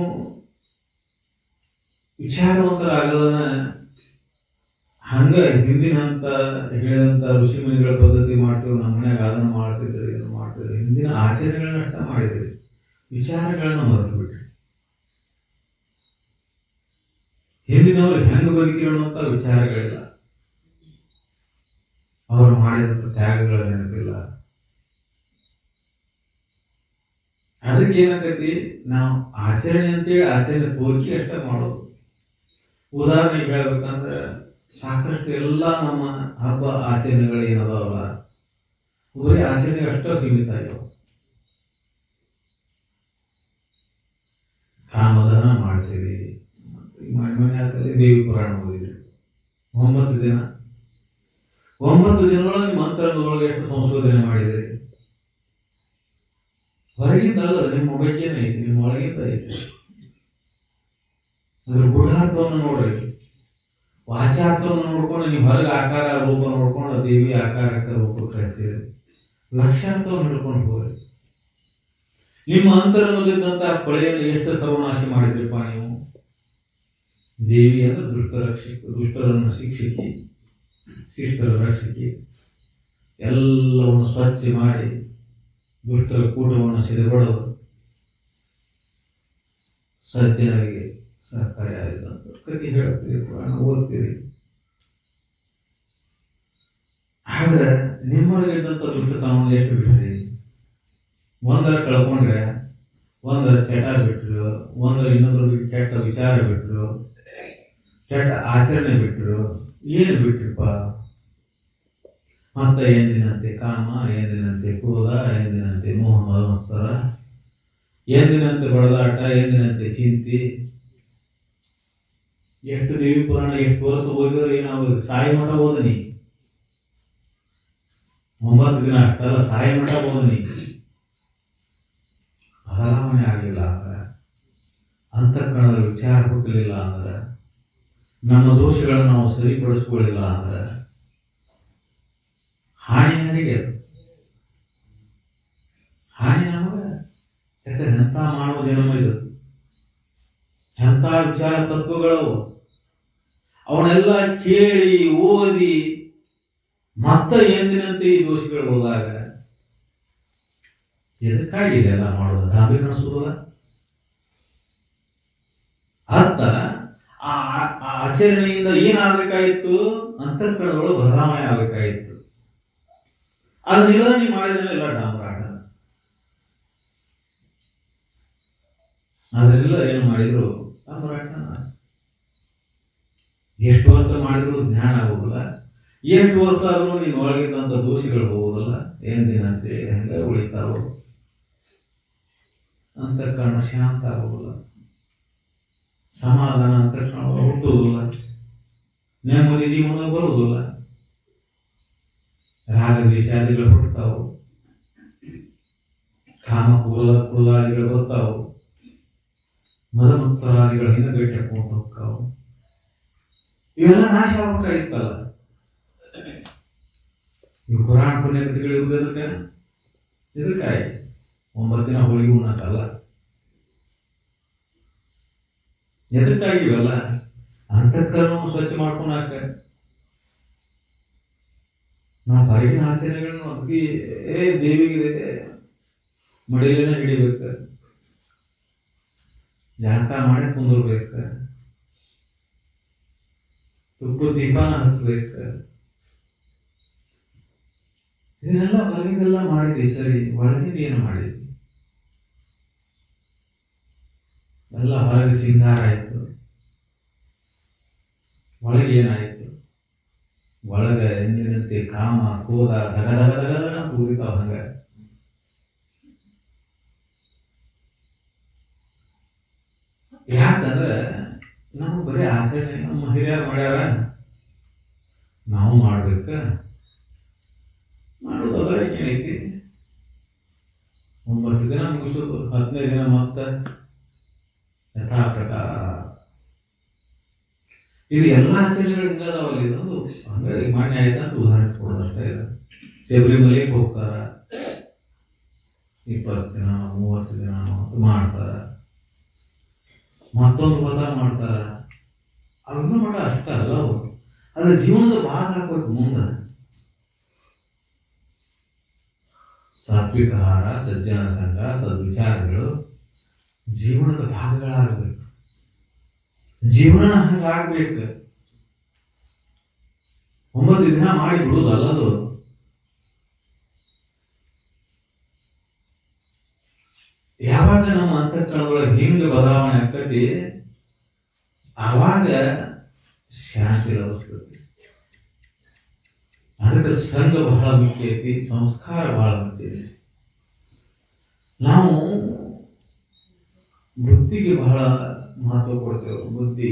ವಿಚಾರವಂತರಾಗದನ್ನ ಹಂಗ ಹಿಂದಿನ ಹಂತ ಹೇಳಿದಂತ ಋಷಿ ಮುನಿಗಳ ಪದ್ಧತಿ ಮಾಡ್ತೀವಿ, ನಮ್ಮ ಮನ್ಯಾಗ ಅದನ್ನು ಮಾಡ್ತಿದ್ರಿ, ಇದನ್ನು ಮಾಡ್ತಿದ್ರಿ, ಹಿಂದಿನ ಆಚರಣೆಗಳನ್ನ ಅಷ್ಟ ಮಾಡಿದ್ರಿ, ವಿಚಾರಗಳನ್ನ ಮರೆತು ಬಿಟ್ರಿ. ಹಿಂದಿನವರು ಹೆಂಗ ಬದುಕಿರೋಂಥ ವಿಚಾರಗಳಿಲ್ಲ, ಅವರು ಮಾಡಿದಂಥ ತ್ಯಾಗಗಳ ನೆನಪಿಲ್ಲ. ಅದಕ್ಕೆ ಏನಾಗೈತಿ, ನಾವು ಆಚರಣೆ ಅಂತೇಳಿ ಆಚರಣೆ ತೋರಿಕೆ ಅಷ್ಟೇ ಮಾಡೋದು. ಉದಾಹರಣೆಗೆ ಹೇಳ್ಬೇಕಂದ್ರೆ ಸಾಕಷ್ಟು ಎಲ್ಲ ನಮ್ಮ ಹಬ್ಬ ಆಚರಣೆಗಳು ಏನದಾವಲ್ಲ, ಬರೀ ಆಚರಣೆಗೆ ಅಷ್ಟೇ ಸೀಮಿತ ಆಗ್ಯಾವ. ಕಾಮದಾನ ಮಾಡ್ತೀವಿ, ಮನೆ ಆಗ್ತದೆ, ದೇವಿ ಪುರಾಣ ಓದಿದ್ರಿ, 9 ದಿನ, 9 ದಿನದೊಳಗೆ ಮಂತ್ರದೊಳಗೆ ಎಷ್ಟು ಸಂಶೋಧನೆ ಮಾಡಿದ್ರಿ. ಹೊರಗಿಂದಲ್ಲ, ನಿಮ್ಮ ಬಗ್ಗೆನೇ ಐತಿ, ನಿಮ್ಮ ಒಳಗಿಂದ ಐತಿ. ಅದ್ರ ಗೂಢಾರ್ಥವನ್ನು ನೋಡ್ರಿ, ವಾಚಾರ್ಥವನ್ನು ನೋಡ್ಕೊಂಡು ನೀವು ಹೊರಗೆ ಆಕಾರ ರೂಪ ನೋಡ್ಕೊಂಡು ದೇವಿ ಆಕಾರಕ್ಕೆ ರೂಪಕ್ಕೆ ಹಚ್ಚಿರಿ, ಲಕ್ಷ್ಯಾರ್ಥವನ್ನು ಹಿಡ್ಕೊಂಡು ಹೋಗ್ರಿ. ನಿಮ್ಮ ಅಂತರಂಗದಂತ ಕೊಳೆಯನ್ನು ಎಷ್ಟು ಸರ್ವನಾಶ ಮಾಡಿದ್ರಿಪ್ಪ ನೀವು. ದೇವಿ ಅಂದ್ರೆ ದುಷ್ಟರನ್ನು ಶಿಕ್ಷಕಿ, ಶಿಷ್ಟರ ರಕ್ಷಕಿ. ಎಲ್ಲವನ್ನು ಸ್ವಚ್ಛ ಮಾಡಿ ದುಷ್ಟರ ಕೂಟವನ್ನು ಸಿಡಿಬಡೋದು, ಸಜ್ಜನರಿಗೆ ಸಹಕಾರಿ ಆಯ್ತು ಅಂತ ಕತೆ ಹೇಳ್ತೀರಿ, ಪುರಾಣ ಓದ್ತೀರಿ. ಆದ್ರೆ ನಿಮ್ಮೊಳಗಿದ್ದಂಥ ದುಷ್ಟತನವನ್ನು ಎಷ್ಟು ಬಿಟ್ರಿ? ಒಂದರ ಕಳ್ಕೊಂಡ್ರೆ, ಒಂದರ ಚಟ ಬಿಟ್ರು, ಒಂದರ ಇನ್ನೊಂದ್ರ ಕೆಟ್ಟ ವಿಚಾರ ಬಿಟ್ರು, ಕೆಟ್ಟ ಆಚರಣೆ ಬಿಟ್ರು, ಏನು ಬಿಟ್ರಿಪ್ಪ? ಮತ್ತ ಎಂದಿನಂತೆ ಕಾಮ, ಎಂದಿನಂತೆ ಕ್ರೋಧ, ಎಂದಿನಂತೆ ಮೋಹ ಮತ್ಸರ, ಎಂದಿನಂತೆ ಬಡದಾಟ, ಎಂದಿನಂತೆ ಚಿಂತೆ. ಎಷ್ಟು ದೇವಿ ಪುರಾಣ ಎಷ್ಟು ವರ್ಷ ಓದಿದ್ರೆ ಏನಾಗೋದು? ಸಾಯಿ ಮಠ ಓದನಿ 9 ದಿನ ಅಷ್ಟಲ್ಲ, ಸಾಯಿ ಮಠ ಓದನಿ. ಬದಲಾವಣೆ ಆಗಲಿಲ್ಲ ಅಂದ್ರೆ, ಅಂತಃಕರಣದ ವಿಚಾರ ಹುಟ್ಟಲಿಲ್ಲ ಅಂದ್ರೆ, ನಮ್ಮ ದೋಷಗಳನ್ನು ನಾವು ಸರಿಪಡಿಸ್ಕೊಳ್ಳಿಲ್ಲ ಅಂದ್ರೆ ಹಾನಿ ಯಾರಿಗೆ? ಹಾನಿ ನಮಗ. ಯಾಕಂದ್ರೆ ಎಂಥ ಮಾಡುವ ಜನ್ಮ ಇದು, ಎಂಥ ವಿಚಾರ ತತ್ವಗಳವು. ಅವನ್ನೆಲ್ಲ ಕೇಳಿ ಓದಿ ಮತ್ತೆ ಎಂದಿನಂತೆ ಈ ದೋಷಗಳು ಹೋದಾಗ ಎದಕ್ಕಾಗಿದೆ ಎಲ್ಲ ಮಾಡೋದು? ದಾಂಭಿಕ ಅನಿಸೋದಲ್ಲ. ಅರ್ಥ ಆ ಆಚರಣೆಯಿಂದ ಏನಾಗಬೇಕಾಗಿತ್ತು? ಅಂತಃಕರಣದೊಳಗೆ ಬದಲಾವಣೆ ಆಗಬೇಕಾಗಿತ್ತು. ಅದನ್ನೆಲ್ಲ ನೀವು ಮಾಡಿದ್ರೆ ಎಲ್ಲ ಡಾಂಬರಾಟ. ಅದನ್ನೆಲ್ಲ ಏನು ಮಾಡಿದ್ರು ಡಾಂಬರಾಟ. ಎಷ್ಟು ವರ್ಷ ಮಾಡಿದ್ರು ಜ್ಞಾನ ಆಗೋದಿಲ್ಲ. ಎಷ್ಟು ವರ್ಷ ಆದ್ರೂ ನೀನು ಒಳಗಿದ್ದಂಥ ದೋಷಿಗಳು ಹೋಗೋದಿಲ್ಲ. ಎಂದಿನಂತೆ ಹೆಂಗ ಉಳಿತಾವು. ಅಂತಃಕರಣ ಶಾಂತ ಆಗೋದಿಲ್ಲ, ಸಮಾಧಾನ ಅಂತಃಕರಣ ಹುಟ್ಟುವುದಿಲ್ಲ, ನೆಮ್ಮದಿ ಜೀವನ ಬರುವುದಿಲ್ಲ. ರಾಗ ದ್ವೇಷಾದಿಗಳು ಹುಟ್ಟುತ್ತಾವು, ಕಾಮ ಕ್ರೋಧಾದಿಗಳು ಬರ್ತಾವು, ಮದ ಮತ್ಸರಾದಿಗಳು ಹಿಂದಗಟ್ಟೆ ಹಾಕೊಂಡು ಹೋಗ್ತಾವು. ಇವೆಲ್ಲ ನಾಶ ಆಗ್ಬೇಕಾಗಿತ್ತಲ್ಲ. ಈ ಪುರಾಣ ಪುಣ್ಯಕಥೆಗಳು ಇರುವುದಕ್ಕೆ ಇದಕ್ಕಾಗಿ 9 ದಿನ ಹೋಳಿಗೆ ಉಣ್ಣಕ್ಕಲ್ಲ. ಎದಕ್ಕಾಗಿ ಇವೆಲ್ಲ? ಅಂತಃಕರಣ ಸ್ವಚ್ಛ ಮಾಡ್ಕೊಳಕ. ನಾವು ಹೊರಗಿನ ಆಚರಣೆಗಳನ್ನು ಅತಿ ದೇವಿಗಿದೆ ಮಡಿಲೇನ ಹಿಡಿಬೇಕು, ಜಳಕ ಮಾಡಿ ಕುಂದಿರ್ಬೇಕು, ತುಪ್ಪ ದೀಪಾನ ಹಚ್ಬೇಕು. ಇದನ್ನೆಲ್ಲ ಹೊರಗಿಂದೆಲ್ಲ ಮಾಡಿದ್ವಿ ಸರಿ, ಒಳಗಿಂದ ಏನು ಮಾಡಿದ್ವಿ? ಎಲ್ಲ ಹೊರಗೆ ಸಿಂಗಾರ ಆಯ್ತು, ಒಳಗೆ ಏನಾಯ್ತು? ಒಳಗ ಎಂದಿನಂತೆ ಕಾಮ ಕ್ರೋಧ ದಗದಗದಗದ ಕೂಡಿತಾವ. ಹಂಗ ಯಾಕಂದ್ರೆ ನಾವು ಬರೀ ಆಚರಣೆ ನಮ್ಮ ಹಿರಿಯರು ಮಾಡ್ಯಾರ, ನಾವು ಮಾಡ್ಬೇಕ. ಮಾಡೋದಾದ್ರೆ ಏನೈತಿ? 9 ದಿನ ಮುಗಿಸೋದು, 15 ದಿನ ಮತ್ತ ಯಥಾ ಪ್ರಕಾರ. ಇದು ಎಲ್ಲ ಆಚರಣೆಗಳು ಹಿಂಗದಾವಲ್ಲ. ಇದೊಂದು ಹಂಗಾಗಿ ಮಾನ್ಯ ಆಯ್ತಾ ಅಂತ ಉದಾಹರಣೆ ಕೊಡೋದು ಅಷ್ಟೇ. ಶಬರಿಮಲೆಗೆ ಹೋಗ್ತಾರ, 20 ದಿನ 30 ದಿನ ಮಾಡ್ತಾರ, ಮತ್ತೊಂದು ಪದ ಮಾಡ್ತಾರ. ಅದನ್ನ ಮಾಡ ಅಷ್ಟ ಅಲ್ಲ, ಅವು ಅದ್ರ ಜೀವನದ ಭಾಗ ಹಾಕ್ಬೇಕು. ಮುಂದೆ ಸಾತ್ವಿಕ ಆಹಾರ, ಸಜ್ಜನ ಸಂಘ, ಸದ್ವಿಚಾರಗಳು ಜೀವನದ ಭಾಗಗಳಾಗಬೇಕು. ಜೀವನ ಹಂಗಾಗ್ಬೇಕು. 9 ದಿನ ಮಾಡಿ ಬಿಡುವುದಲ್ಲದು. ಯಾವಾಗ ನಮ್ಮ ಅಂತಃಕರಣದೊಳಗೆ ಹಿಂಗೆ ಬದಲಾವಣೆ ಆಗ್ತೈತಿ, ಆವಾಗ ಶಾಂತಿ ಲಭಿಸ್ತೈತಿ. ಅದಕ್ಕೆ ಸಂಘ ಬಹಳ ಮುಖ್ಯ ಐತಿ, ಸಂಸ್ಕಾರ ಬಹಳ ಮುಖ್ಯ ಐತಿ. ನಾವು ಬುದ್ಧಿಗೆ ಬಹಳ ಮಹತ್ವ ಕೊಡ್ತೇವೆ.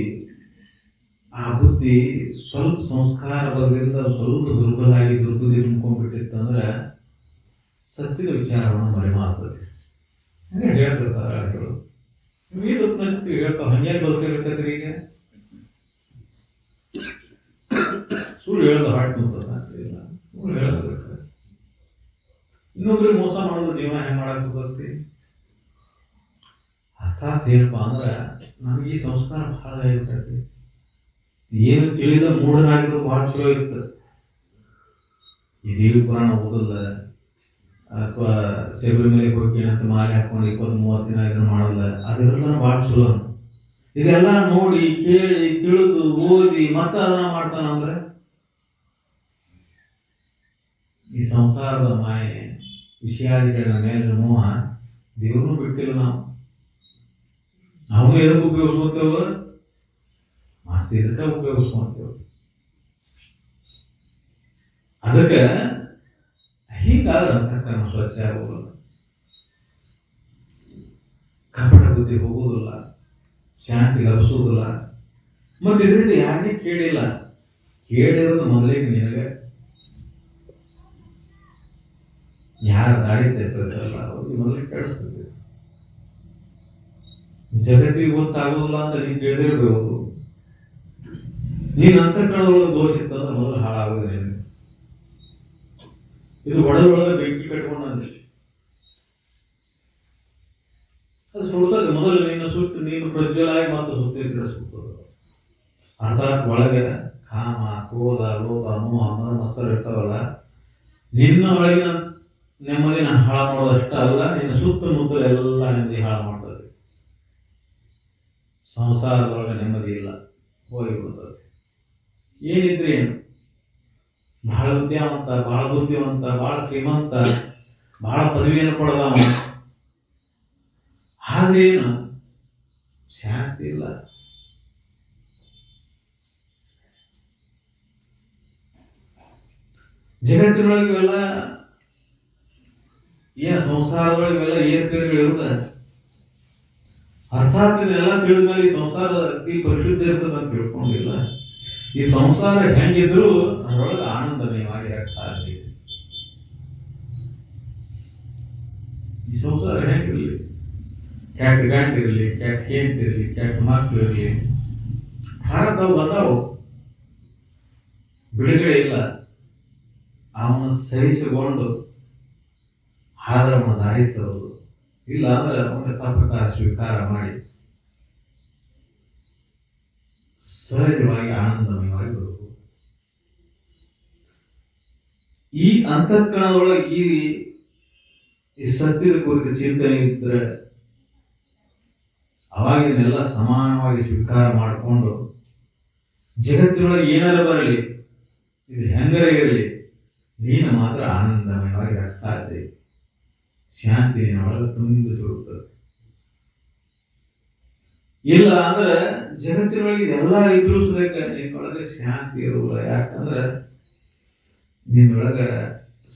ಆ ಬುದ್ಧಿ ಸ್ವಲ್ಪ ಸಂಸ್ಕಾರ ಬರದಿಂದ ಸ್ವಲ್ಪ ದುರ್ಬಲಾಗಿ ದುರ್ಬುದ್ಧಿ ತುಂಬ್ಕೊಂಡ್ಬಿಟ್ಟಿತ್ತಂದ್ರೆ ಸತ್ಯದ ವಿಚಾರವನ್ನು ಮರೆಮಾಸ್ತದೆ. ಹಂಗೆ ಹೇಳ್ತಿರ್ತಾರೆ ಆಟಗಳು. ಈ ಉಪನಿಷತ್ತು ಹೇಳ್ತಾವ, ಹಂಗೆ ಬದುಕಿರ್ತೈತ್ರಿ. ಈಗ ಸುಳ್ಳು ಹೇಳೋದು ಹಾಟ್ ಇಲ್ಲ, ಸುಳ್ಳು ಹೇಳಬೇಕು. ಇನ್ನೊಬ್ರಿಗೆ ಮೋಸ ಮಾಡೋದು ಜೀವನ ಹೆಂಗೆ ಮಾಡಾಕ್ತೈತಿ? ಅರ್ಥಾತ್ ಏನಪ್ಪಾ ಅಂದ್ರೆ ನಮ್ಗೆ ಈ ಸಂಸ್ಕಾರ ಬಹಳ ಇರ್ತೈತಿ. ಏನು ತಿಳಿದ ಮೂಢನಾಗಿರೋದು ಬಹಳ ಚಲೋ ಇರ್ತದೆ. ಈ ದೇವಿ ಪುರಾಣ ಓದಲ್ಲ, ಅಥವಾ ಶಬರಿಮಲೆಗೆ ಹೋಗಿ ಏನಂತ ಮಾಲೆ ಹಾಕೊಂಡು 20-30 ದಿನ ಇದನ್ನು ಮಾಡಲ್ಲ, ಅದೆಲ್ಲ ಭಾಳ ಚಲೋ. ಇದೆಲ್ಲ ನೋಡಿ ಕೇಳಿ ತಿಳಿದು ಓದಿ ಮತ್ತ ಅದನ್ನ ಮಾಡ್ತಾನಂದ್ರೆ ಈ ಸಂಸಾರದ ಮಾಯೆ ವಿಷಯಾದಿಗಳ ಮೇಲೆ ಮೋಹ ದೇವ್ರನ್ನೂ ಬಿಟ್ಟಿಲ್ಲ. ನಾವು ಎದಕ್ಕೆ ಉಪಯೋಗಿಸ್ಕೊತೇವ? ಮತ್ತೆ ಇದಕ್ಕೆ ಉಪಯೋಗಿಸ್ಕೊತೇವೆ. ಅದಕ್ಕೆ ಹೀಗಾದ್ರೆ ಅಂತಃಕರಣ ಸ್ವಚ್ಛ ಆಗೋದಿಲ್ಲ, ಕಪಟ ಬುದ್ಧಿ ಹೋಗುವುದಿಲ್ಲ, ಶಾಂತಿ ಲಭಿಸುವುದಿಲ್ಲ. ಮತ್ತೆ ಇದರಿಂದ ಯಾರೇ ಕೇಳಿಲ್ಲ, ಕೇಳಿರೋದು ಮೊದಲಿಗೆ ನಿನಗೆ ಯಾರ ದಾರಿ ತಪ್ಪಿರಲ್ಲ ಅವ್ರಿಗೆ ಮೊದಲಿಗೆ ಕೇಳಿಸ್ತದೆ. ಜಗತ್ತಿಗೆ ಗೊತ್ತಾಗೋದಿಲ್ಲ ಅಂತ ನೀನು ಕೇಳಿದಿರಬೇಕು. ನೀನು ಅಂತಃಕರಣದೊಳಗೆ ದೋಷ ಇತ್ತಂದ್ರೆ ಮೊದಲು ಹಾಳಾಗೋದು ನೀನು. ಇದು ಒಳಗೆ ಬೆಂಕಿ ಕಟ್ಕೊಂಡಂತೆ ಅದು ಸುಡ್ತದೆ. ಮೊದಲು ನಿನ್ನ ಸುಟ್ಟು ನೀನು ಪ್ರಜ್ವಲಾಗಿ ಮತ್ತು ಸುತ್ತಿದ್ರೆ ಸುತ್ತದ. ಅರ್ಥಾತ್ ಒಳಗೆ ಕಾಮ, ಕ್ರೋಧ, ಲೋಭ, ಮೋಹ, ಮದ, ಮತ್ಸರ ಇರ್ತಾವಲ್ಲ, ನಿನ್ನ ಒಳಗಿನ ನೆಮ್ಮದಿನ ಹಾಳು ಮಾಡೋದಷ್ಟ ಅಲ್ಲ, ನಿನ್ನ ಸುತ್ತಮುತ್ತಲು ಎಲ್ಲ ನೆಮ್ಮದಿ ಹಾಳು ಮಾಡ್ತದೆ. ಸಂಸಾರದೊಳಗೆ ನೆಮ್ಮದಿ ಇಲ್ಲ, ಹೋಗಿಬಿಡ್ತದೆ. ಏನಿದ್ರೆ ಏನು, ಬಹಳ ವಿದ್ಯಾವಂತ, ಬಹಳ ಬುದ್ಧಿವಂತ, ಬಹಳ ಶ್ರೀಮಂತ, ಬಹಳ ಪದವಿಯನ್ನು ಪಡೆದವ, ಆದ್ರೆ ಏನು ಶಾಂತಿ ಇಲ್ಲ. ಜಗತ್ತಿನೊಳಗೆ ಇವೆಲ್ಲ ಏನು ಸಂಸಾರದೊಳಗೆ ಇವೆಲ್ಲ ಏರ್ಪೇರುಗಳು ಇರುತ್ತೆ. ಅರ್ಥಾತ್ ಇದನ್ನೆಲ್ಲ ತಿಳಿದ ಮೇಲೆ ಈ ಸಂಸಾರ ಅತಿ ಪರಿಶುದ್ಧ ಇರ್ತದೆ ಅಂತ ತಿಳ್ಕೊಂಡಿಲ್ಲ. ಈ ಸಂಸಾರ ಹೆಂಗಿದ್ರು ಅದರೊಳಗೆ ಆನಂದಮಯವಾಗಿ ಇರಕ್ಕೆ ಸಾಧ್ಯ ಇದೆ. ಈ ಸಂಸಾರ ಹೆಂಗಿರಲಿ, ಕೆಟ್ಟ ಗಂಟು ಇರಲಿ, ಕೆಟ್ಟ ಹೆಂಡತಿರಲಿ, ಕೆಟ್ಟ ಮಕ್ಕಳು ಇರಲಿ, ಭಾರತವು ಬಂದಾವು, ಬಿಡುಗಡೆ ಇಲ್ಲ. ಅವನು ಸಹಿಸಿಕೊಂಡು ಆದ್ರೆ ಅವನ ದಾರಿ ತರೋದು ಇಲ್ಲ ಅಂದ್ರೆ ಅವನ ತಪ್ಪಕಾರ ಸ್ವೀಕಾರ ಮಾಡಿ ಸಹಜವಾಗಿ ಆನಂದಮಯವಾಗಿ ಬರುವುದು. ಈ ಅಂತಃಕರಣದೊಳಗೆ ಈ ಸತ್ಯದ ಕುರಿತು ಚಿಂತನೆ ಇದ್ರೆ ಅವಾಗ ಇದನ್ನೆಲ್ಲ ಸಮಾನವಾಗಿ ಸ್ವೀಕಾರ ಮಾಡಿಕೊಂಡು ಜಗತ್ತಿನೊಳಗೆ ಏನಾರ ಬರಲಿ, ಇದು ಹೆಂಗರ ಇರಲಿ, ನೀನು ಮಾತ್ರ ಆನಂದಮಯವಾಗಿ ಸಾಧ್ಯ. ಶಾಂತಿ ನಿನ್ನೊಳಗೆ ತುಂಬಿ ತುಳುತ್ತದೆ. ಇಲ್ಲ ಅಂದ್ರೆ ಜಗತ್ತಿನೊಳಗೆ ಇದೆಲ್ಲ ಇದ್ರೂ ಸುದಕ್ಕೆ ನಿನ್ನೊಳಗೆ ಶಾಂತಿ ಇರುವುದಿಲ್ಲ. ಯಾಕಂದ್ರೆ ನಿನ್ನೊಳಗೆ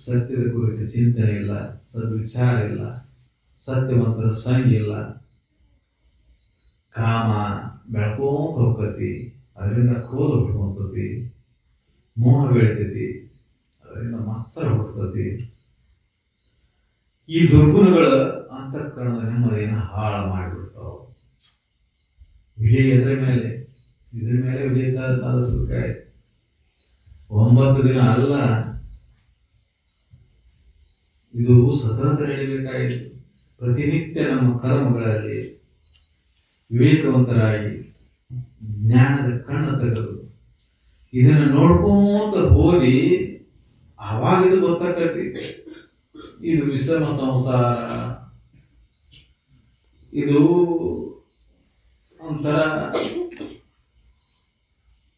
ಸತ್ಯದ ಕುರಿತು ಚಿಂತನೆ ಇಲ್ಲ, ಸದ್ವಿಚಾರ ಇಲ್ಲ, ಸತ್ಯವಂತರ ಸಂಘ ಇಲ್ಲ. ಕಾಮ ಬೆಳ್ಕೊಂತ ಹೋಗ್ತತಿ, ಅದರಿಂದ ಕ್ರೋಧ ಹುಟ್ಕೊಂತತಿ, ಮೋಹ ಬೆಳಿತೈತಿ, ಅದರಿಂದ ಮತ್ಸರ ಹುಟ್ಟತತಿ. ಈ ದುರ್ಗುಣಗಳ ಅಂತಃಕರಣದ ನೆಮ್ಮದಿಯನ್ನು ಹಾಳು ಮಾಡಿಬಿಡ್ತಾವ. ವಿಜಯ ಇದ್ರ ಮೇಲೆ ವಿಜಯ ಸಾಧಿಸಬೇಕಾಯ್ತು. 9 ದಿನ ಅಲ್ಲ, ಇದು ಸತತ ನಡೀಬೇಕಾಯಿತು. ಪ್ರತಿನಿತ್ಯ ನಮ್ಮ ಕರ್ಮಗಳಲ್ಲಿ ವಿವೇಕವಂತರಾಗಿ ಜ್ಞಾನದ ಕಣ್ಣು ತೆಗೆದು ಇದನ್ನು ನೋಡ್ಕೊಂತ ಹೋದಿ, ಆವಾಗ ಇದು ಗೊತ್ತಾಕತಿ. ಇದು ವಿಷಮ ಸಂಸಾರ, ಇದು ಒಂಥರ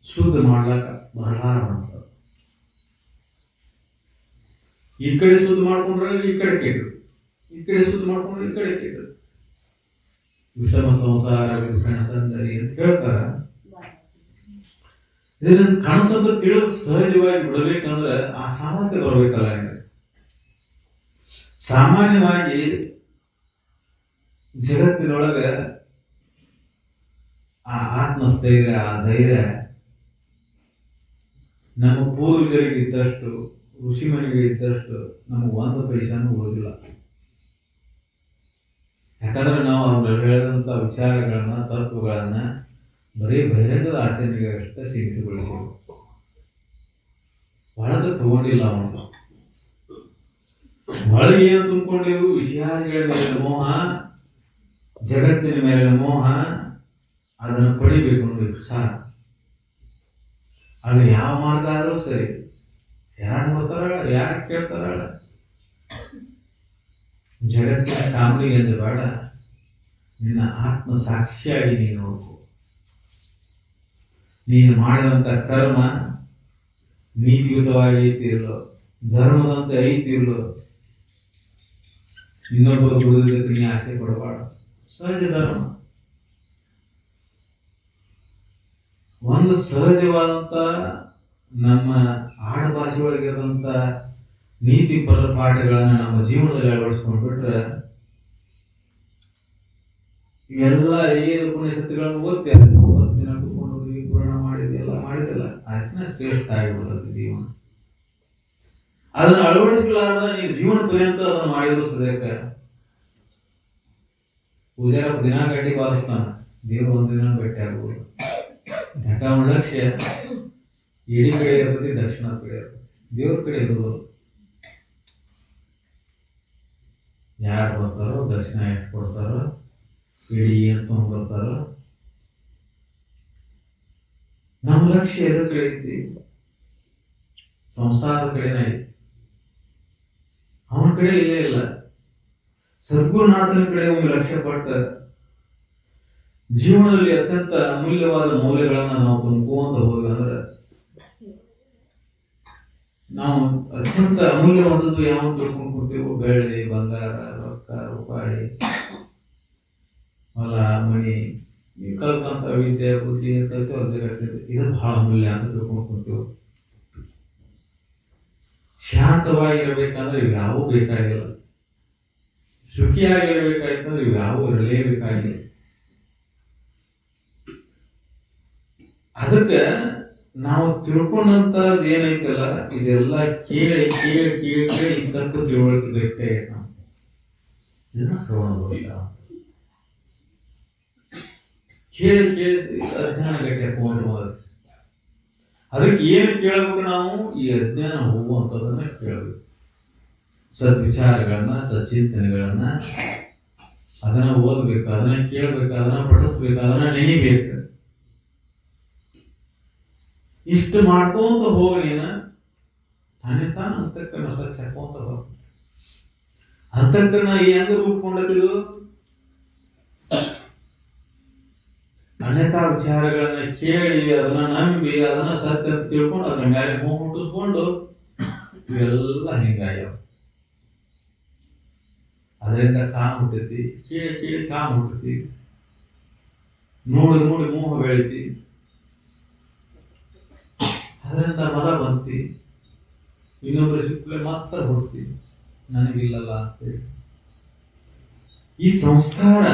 ಶುದ್ಧ ಮಾಡ್ಲಾಕ ಬಹಳ ಅಂತ. ಈ ಕಡೆ ಶುದ್ಧ ಮಾಡ್ಕೊಂಡ್ರೆ ಈ ಕಡೆ ಕೆಟ್ಟರು, ಈ ಕಡೆ ಶುದ್ಧ ಮಾಡ್ಕೊಂಡ್ರೆ ಈ ಕಡೆ ಕೆಟ್ಟರು. ವಿಷಮ ಸಂಸಾರ ಕಣಸಂದರಿ ಅಂತ ಹೇಳ್ತಾರ. ಇದನ್ನ ಕಣಸಂದ ತಿಳಿದು ಸಹಜವಾಗಿ ಬಿಡಬೇಕಂದ್ರೆ ಆ ಸಾಮರ್ಥ್ಯ ಬರ್ಬೇಕಲ್ಲ. ಸಾಮಾನ್ಯವಾಗಿ ಜಗತ್ತಿನೊಳಗೆ ಆ ಆತ್ಮಸ್ಥೈರ್ಯ, ಆ ಧೈರ್ಯ ನಮ್ಮ ಪೂರ್ವಜರಿಗೆ ಇದ್ದಷ್ಟು, ಋಷಿಮನಿಗೆ ಇದ್ದಷ್ಟು ನಮಗೆ 1 ಪೈಸಾನು ಉಳಿದಿಲ್ಲ. ಯಾಕಂದ್ರೆ ನಾವು ಅವ್ರು ಹೇಳಿದಂಥ ವಿಚಾರಗಳನ್ನ, ತತ್ವಗಳನ್ನ ಬರೀ ಬಹಿರಂಗದ ಆಚರಣೆಗೆ ಅಷ್ಟೇ ಸೀಮಿತಗೊಳಿಸಿದ್ರು, ಒಳಗೆ ತಗೊಂಡಿಲ್ಲ. ಅವನು ಒಳಗೆ ಏನು ತುಂಬಿಕೊಂಡೆವು? ವಿಷಯಾದಿಗಳ ಮೇಲೆ ಮೋಹ, ಜಗತ್ತಿನ ಮೇಲೆ ಮೋಹ, ಅದನ್ನು ಪಡಿಬೇಕು ಅನ್ನೋ ಇಚ್ಛಾ. ಅದು ಯಾವ ಮಾರ್ಗ ಆದರೂ ಸರಿ, ಯಾರು ನೋಡ್ತಾರ, ಯಾರು ಕೇಳ್ತಾರ, ಜಗತ್ತಿನ ಕಾಮಡಿಗೆ ಅಂತ ಬೇಡ, ನಿನ್ನ ಆತ್ಮ ಸಾಕ್ಷಿಯಾಗಿ ನೀನು ನೋಡ್ಕೊ. ನೀನು ಮಾಡಿದಂಥ ಕರ್ಮ ನೀತಿಯುತವಾಗಿ ಐತಿರ್ಲೋ, ಧರ್ಮದಂತೆ ಐತಿರ್ಲೋ, ಇನ್ನೊಬ್ಬರ ದುಡಿದಕ್ಕೆ ನೀ ಆಸೆ ಪಡಬಾರ್ದು. ಸಹಜ ಧರ್ಮ. ಒಂದು ಸಹಜವಾದಂಥ ನಮ್ಮ ಆಡಭಾಷೆ ಒಳಗಿರುವಂಥ ನೀತಿ ಪಾಠಗಳನ್ನ ನಮ್ಮ ಜೀವನದಲ್ಲಿ ಅಳವಡಿಸ್ಕೊಂಡ್ಬಿಟ್ರೆ ಇವೆಲ್ಲ ಏನು ಪುಣ್ಯಶಕ್ತಿಗಳನ್ನು ಓದ್ತೇವೆ. 9 ದಿನ ಕುತ್ಕೊಂಡು ಪೂರ್ಣ ಮಾಡಿದೆಲ್ಲ ಮಾಡಿದೆಲ್ಲ ಅದನ್ನ ಶ್ರೇಷ್ಠ ಆಗಿಬಿಡೋದು ಜೀವನ. ಅದನ್ನು ಅಳವಡಿಸಲಾರದ ನೀವು ಜೀವನ ಪರ್ಯಂತ ಅದನ್ನು ಮಾಡಿದ್ರು ಸದ್ಯಕ್ಕೆ ಪೂಜಾರ ದಿನ ಗಡ್ಡಿ ಬಾರಿಸ್ತಾನ, ದೇವ್ರು ಒಂದಿನ ಭೇಟಿ ಆಗ್ಬೋದು. ಯಾಕಂದ್ರೆ ಲಕ್ಷ್ಯ ಎಡಿ ಕಡೆ ಇರ್ತದೆ, ದಕ್ಷಿಣ ಕಡೆ ಇರ್ತದೆ, ದೇವ್ರ ಕಡೆ ಇರೋದು. ಯಾರು ಬರ್ತಾರೋ ದಕ್ಷಿಣ ಎಷ್ಟು ಕೊಡ್ತಾರೋ, ಎಡಿ ಏನು ತೊಗೊಂಡ್ಬರ್ತಾರೋ, ನಮ್ಮ ಲಕ್ಷ್ಯ ಎದ್ರ ಕಡೆ ಐತಿ? ಸಂಸಾರದ ಕಡೆನೇ ಐತಿ. ಅವನ ಕಡೆ ಇಲ್ಲೇ ಇಲ್ಲ. ಸದ್ಗುರುನಾಥನ ಕಡೆ ಒಂದು ಲಕ್ಷ್ಯ ಪಟ್ಟ ಜೀವನದಲ್ಲಿ ಅತ್ಯಂತ ಅಮೂಲ್ಯವಾದ ಮೌಲ್ಯಗಳನ್ನ ನಾವು ತುಂಬ್ಕೊಂತ ಹೋದ್ವಿ ಅಂದ್ರೆ ನಾವು ಅತ್ಯಂತ ಅಮೂಲ್ಯವಾದದ್ದು ಯಾವ ತಿಳ್ಕೊಂಡು ಕೊಡ್ತೀವೋ, ಬೆಳ್ಳಿ, ಬಂಗಾರ, ರೊಕ್ಕ, ರೂಪಾಯಿ, ಹೊಲ, ಮಣಿ, ಈ ಕಲ್ತಂತ ವಿದ್ಯೆ, ಬುದ್ಧಿ ಇದು ಬಹಳ ಅಮೂಲ್ಯ ಅಂತ ತಿಳ್ಕೊಂಡು ಕೊಡ್ತೀವಿ. ಶಾಂತವಾಗಿರ್ಬೇಕಂದ್ರೆ ಇವ್ಯಾವೂ ಬೇಕಾಗಿಲ್ಲ. ಸುಖಿಯಾಗಿರ್ಬೇಕಾಯ್ತಂದ್ರೆ ಇವ್ಯಾವೂ ಇರಲೇಬೇಕಾಗಿಲ್ಲ. ಅದಕ್ಕೆ ನಾವು ತಿಳ್ಕೊಂಡಂತದ್ದು ಏನೈತಲ್ಲ, ಇದೆಲ್ಲ ಕೇಳಿ ಕೇಳಿ ಕೇಳಿ ಕೇಳಿ ಇಂಥದ್ದು ತಿಳುವಳಿಕೆ ಬೇಕಾಗೈತೆ. ನಾವು ಇದನ್ನ ಶ್ರವಣ ದೋಷ ಕೇಳಿ ಕೇಳಿ ಅಜ್ಞಾನ ಗಟ್ಟಿ ಹಾಕೊಂಡು ಅದಕ್ಕೆ ಏನು ಕೇಳಬೇಕು? ನಾವು ಈ ಅಜ್ಞಾನ ಹೋಗುವಂಥದ್ದನ್ನ ಕೇಳಬೇಕು. ಸದ್ವಿಚಾರಗಳನ್ನ, ಸಚ್ಚಿಂತನೆಗಳನ್ನ ಅದನ್ನ ಓದ್ಬೇಕು, ಅದನ್ನ ಕೇಳ್ಬೇಕು, ಅದನ್ನ ಪಠಿಸ್ಬೇಕು, ಅದನ್ನ ನೆನಿಬೇಕು. ಇಷ್ಟು ಮಾಡ್ಕೊಂತ ಹೋಗೇನ ತಾನೇ ತಾನು ಅಂತಕ್ಕನ್ನ ಸ್ವಚ್ಛ ಹಾಕೊಂತ ಹೋಗ. ಅಂತಕ್ಕನ್ನ ಹೆಂಗ ರೂಪುಗೊಂಡಿದ್ದು? ಅನ್ಯತಾ ವಿಚಾರಗಳನ್ನ ಕೇಳಿ ಅದನ್ನ ನಂಬಿ ಅದನ್ನ ಸತ್ಯ ಅಂತ ತಿಳ್ಕೊಂಡು ಅದ್ರ ಮೇಲೆ ಹೋಗಿ ಹುಟ್ಟಿಸ್ಕೊಂಡು ಇವೆಲ್ಲ ಹಿಂಗಾಗ್ಯಾವ. ಅದರಿಂದ ಕಾಮ ಹುಟ್ಟೈತಿ, ಕೇಳಿ ಕೇಳಿ ಕಾಮ ಹುಟ್ಟೈತಿ, ನೋಡಿ ನೋಡಿ ಮೋಹ ಬೆಳೀತಿ, ಅದರಿಂದ ಮದ ಬಂತಿ, ಇನ್ನೊಬ್ಬರ ಸಿಕ್ಕಲೆ ಮಾತ್ರ ಹುಡ್ತಿ, ನನಗಿಲ್ಲಲ್ಲ ಅಂತೇಳಿ. ಈ ಸಂಸ್ಕಾರ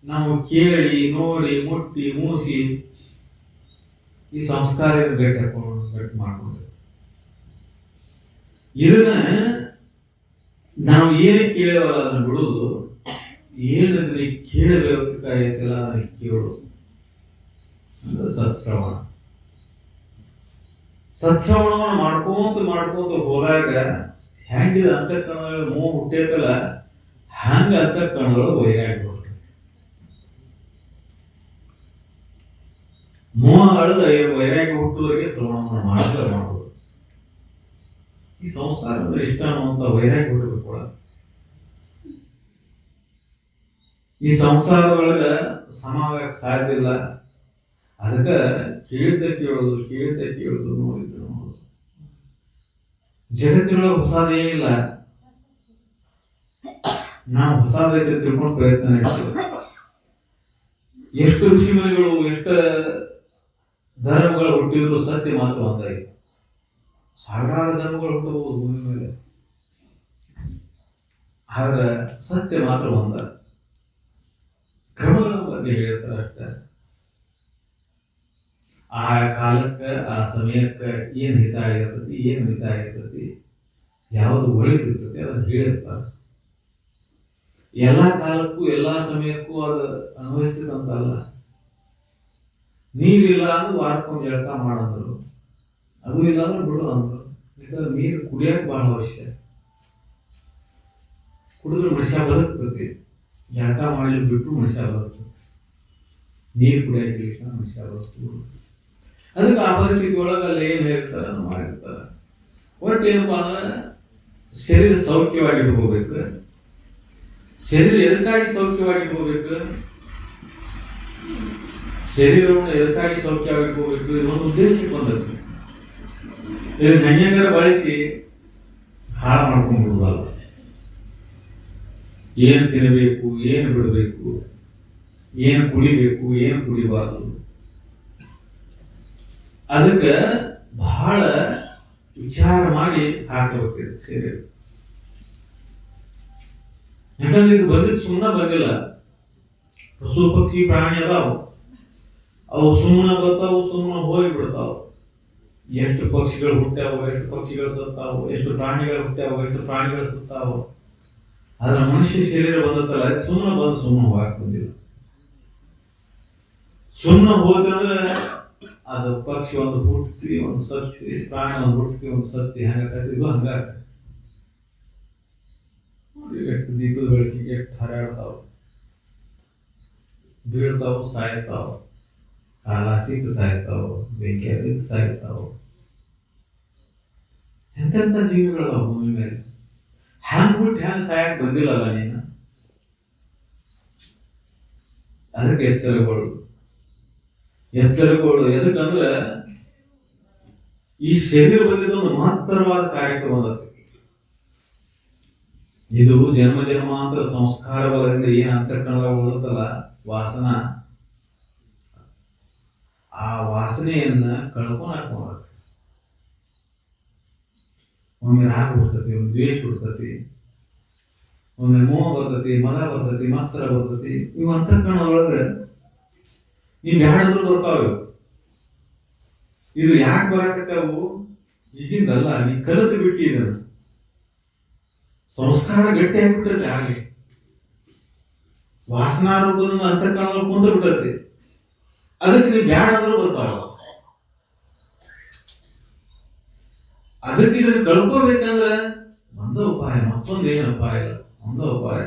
ನಾವು ಕೇಳಿ ನೋಡಿ ಮುಟ್ಟಿ ಮೂಸಿ ಈ ಸಂಸ್ಕಾರ ಗಟ್ಟಿ ಹಾಕೊಂಡು ಗಟ್ಟಿ ಮಾಡ್ಕೊಂಡು ಇದನ್ನ ನಾವು ಏನು ಕೇಳೇವಲ್ಲ ಅದನ್ನ ಬಿಡುದು, ಏನಂದ್ರೆ ಕೇಳಬೇಕಾಯ್ತಲ್ಲ ಅದನ್ನ ಕೇಳೋದು ಅಂದ್ರೆ ಸತ್ಶ್ರವಣ. ಸತ್ಶ್ರವಣವನ್ನು ಮಾಡ್ಕೋತ ಹೋದಾಗ ಹೆಂಗಿದ ಅಂತಃಕರಣಗಳು ಮೋಹ ಹುಟ್ಟೈತಲ್ಲ, ಹಂಗ ಅಂತಃಕರಣಗಳು ವೈರಾಗ್ಯ ಹುಟ್ಟುತ್ತೆ. ಮೋಹ ಅಳದ ವೈರಾಗ್ಯ ಹುಟ್ಟುವವರೆಗೆ ಶ್ರವಣವನ್ನು ಮಾಡ್ಬೋದು. ಈ ಸಂಸಾರ ಅಂದ್ರೆ ಇಷ್ಟ ಅನ್ನುವಂತ ವೈರಾಗ್ಯ ಹುಟ್ಟಬೇಕು. ಈ ಸಂಸಾರದೊಳಗ ಸಮಾಗಕ್ಕೆ ಸಾಧ್ಯ ಇಲ್ಲ. ಅದಕ್ಕೆ ಕೇಳಿದ್ದ ಕೇಳೋದು ನೋಡಿದ್ದು ನೋಡೋದು. ಜಗತ್ತಿನೊಳಗೆ ಹೊಸದೇನಿಲ್ಲ. ನಾವು ಹೊಸದೈತೆ ತಿಳ್ಕೊಂಡು ಪ್ರಯತ್ನ ನಡೆಸ್ತೇವೆ. ಎಷ್ಟು ಋಷಿಮುನಿಗಳು, ಎಷ್ಟು ಧರ್ಮಗಳು ಹುಟ್ಟಿದ್ರು ಸತ್ಯ ಮಾತ್ರ ಒಂದಾಗಿದೆ. ಸಾವಿರಾರು ಧರ್ಮಗಳು ಹುಟ್ಟಬಹುದು ಭೂಮಿ ಮೇಲೆ, ಆದ್ರೆ ಸತ್ಯ ಮಾತ್ರ ಒಂದ. ಕ್ರಮಗಳ ಬಗ್ಗೆ ಹೇಳ್ತಾರೆ ಅಷ್ಟೇ. ಆ ಕಾಲಕ್ಕೆ ಆ ಸಮಯಕ್ಕೆ ಏನ್ ಹಿತ ಆಗಿರ್ತತಿ, ಏನ್ ಹಿತ ಆಗಿರ್ತತಿ, ಯಾವುದು ಒಳಿತಿರ್ತತಿ ಅದನ್ನ ಹೇಳಿರ್ತಾರೆ. ಎಲ್ಲಾ ಕಾಲಕ್ಕೂ ಎಲ್ಲಾ ಸಮಯಕ್ಕೂ ಅದು ಅನ್ವಯಿಸ್ತದಂತಲ್ಲ. ನೀರಿಲ್ಲ ಅಂದ್ರೆ ವಾರಕ್ಕೊಂದು ಜಳಕ ಮಾಡಂದ್ರು, ಅದು ಇಲ್ಲ ಅಂದ್ರೆ ಬಿಡು ಅಂದ್ರು. ಯಾಕಂದ್ರೆ ನೀರು ಕುಡಿಯಕ್ಕೆ ಬಹಳ ಅವಶ್ಯ. ಕುಡಿದ್ರೆ ಮನುಷ್ಯ ಬದುಕ್ತತಿ. ಜಳಕ ಮಾಡಲಿ ಬಿಟ್ಟು ಮನುಷ್ಯ ಬದುಕ್ತದೆ. ನೀರು ಕುಡಿಯಕ್ಕೆ ಮನುಷ್ಯ ಬದುಕ್ತದೆ. ಅದಕ್ಕೆ ಆ ಪರಿಸ್ಥಿತಿ ಒಳಗೆ ಅಲ್ಲಿ ಏನ್ ಹೇಳ್ತಾರೆ ಮಾಡಿರ್ತಾರೆ. ಒಟ್ಟು ಏನಪ್ಪಾ ಅಂದ್ರೆ ಶರೀರ ಸೌಖ್ಯವಾಗಿ ಇಟ್ಕೋಬೇಕು. ಶರೀರ ಎದಕ್ಕಾಗಿ ಸೌಖ್ಯವಾಗಿ ಇಟ್ಕೋಬೇಕು? ಶರೀರವನ್ನು ಎದಕ್ಕಾಗಿ ಸೌಖ್ಯವಾಗಿರ್ಕೋಬೇಕು ಇದೊಂದು ಉದ್ದೇಶಕ್ಕೆ ಬಂದದ್ದು. ಇದನ್ನ ಹೆಂಗಾರ ಬಳಸಿ ಹಾಳು ಮಾಡ್ಕೊಂಡ್ಬಿಡುದಲ್ಲ. ಏನು ತಿನ್ನಬೇಕು, ಏನು ಬಿಡಬೇಕು, ಏನು ಕುಡಿಬೇಕು, ಏನು ಕುಡಿಬಾರ್ದು, ಅದಕ್ಕೆ ಬಹಳ ವಿಚಾರ ಮಾಡಿ ಹಾಕಬೇಕು ಶರೀರ. ಯಾಕಂದ್ರೆ ಇದು ಬಂದಿದ್ದು ಸುಮ್ಮನೆ ಬಂದಿಲ್ಲ. ಪಶು ಪಕ್ಷಿ ಪ್ರಾಣಿ ಅದಾವ, ಅವು ಸುಮ್ಮನೆ ಬರ್ತಾವು, ಸುಮ್ಮನೆ ಹೋಗಿ ಬಿಡ್ತಾವ. ಎಷ್ಟು ಪಕ್ಷಿಗಳು ಹುಟ್ಟ್ಯಾವ, ಎಷ್ಟು ಪಕ್ಷಿಗಳು ಸತ್ತಾವು, ಎಷ್ಟು ಪ್ರಾಣಿಗಳು ಹುಟ್ಟ್ಯಾವ, ಎಷ್ಟು ಪ್ರಾಣಿಗಳು ಸತ್ತಾವು. ಆದ್ರೆ ಮನುಷ್ಯ ಶರೀರ ಬಂದತ್ತಲ್ಲ, ಸುಮ್ಮನೆ ಬಂದು ಸುಮ್ಮನೆ ಹೋಗಕ್ ಬಂದಿಲ್ಲ. ಸುಮ್ಮನೆ ಹೋದಂದ್ರೆ ಅದು ಪಕ್ಷಿ ಒಂದು ಹುಟ್ಟಿ ಒಂದು ಸತ್ತಿ, ಪ್ರಾಣಿ ಒಂದು ಹುಟ್ಟಿ ಒಂದು ಸತ್ತಿ, ಹಂಗಾಕತ್ತಿದ್ವು ಹಂಗಾಗ ಎಷ್ಟು ದೀಪದ ಬೆಳಕಿಗೆ ಎಷ್ಟು ಹರಾಡ್ತಾವ, ಬೀಳ್ತಾವ, ಸಾಯ್ತಾವ, ಕಾಲ ಸಿಕ್ಕ ಸಾಯ್ತಾವ, ಬೆಂಕಿ ಬಿದ್ದು ಸಾಯ್ತಾವ. ಎಂತೆಂಥ ಜೀವಿಗಳವ ಭೂಮಿ ಮೇಲೆ. ಹ್ಯಾಂಗ್ ಬಿಟ್ಟು ಹ್ಯಾಂಗ್ ಸಾಯಕ್ ಬಂದಿಲ್ಲಲ್ಲ ನೀನು. ಅದಕ್ಕೆ ಎಚ್ಚರಗಳು ಎದಕ್ಕಂದ್ರೆ ಈ ಶರೀರ ಬಂದಿದ್ದು ಒಂದು ಮಹತ್ತರವಾದ ಕಾರ್ಯಕ್ರಮ ಅದಕ್ಕೆ. ಇದು ಜನ್ಮ ಜನ್ಮಾಂತರ ಸಂಸ್ಕಾರ ಬಲದಿಂದ ಏನ್ ಅಂತರ್ಕಣದಾಗ ಉಳಿದಲ್ಲ ವಾಸನ, ಆ ವಾಸನೆಯನ್ನ ಕಳ್ಕೊಳಕ್ ಹೋಗತ್ತೆ. ಒಮ್ಮೆ ರಾಗ ಬಿಡ್ತತಿ, ಒಮ್ಮೆ ದ್ವೇಷ ಬಿಡ್ತತಿ, ಒಮ್ಮೆ ಮೋಹ ಬರ್ತತಿ, ಮದ ಬರ್ತತಿ, ಮತ್ಸರ ಬರ್ತತಿ. ಇವು ಅಂತರ್ಕಣದೊಳಗ ನೀವ್ ಬ್ಯಾಡಂದ್ರೂ ಬರ್ತಾವ. ಇದು ಯಾಕೆ ಬರಕತ್ತಾವು? ಈಗಿಂದಲ್ಲ, ನೀ ಕಲಿತು ಬಿಟ್ಟಿ ಇದನ್ನು. ಸಂಸ್ಕಾರ ಗಟ್ಟಿ ಆಗ್ಬಿಟ್ಟೈತೆ. ಹಾಗೆ ವಾಸನಾ ರೂಪದಿಂದ ಅಂತರ್ಕಣದಲ್ಲಿ ಕುಂತ ಬಿಟ್ಟೈತಿ. ಅದಕ್ಕೆ ನೀವು ಬ್ಯಾಡಂದ್ರೂ ಬರ್ತಾವ. ಅದಕ್ಕೆ ಇದನ್ನ ಕಳ್ಕೋಬೇಕಂದ್ರೆ ಒಂದ ಉಪಾಯ, ಮತ್ತೊಂದು ಏನು ಉಪಾಯ ಇಲ್ಲ. ಒಂದ ಉಪಾಯ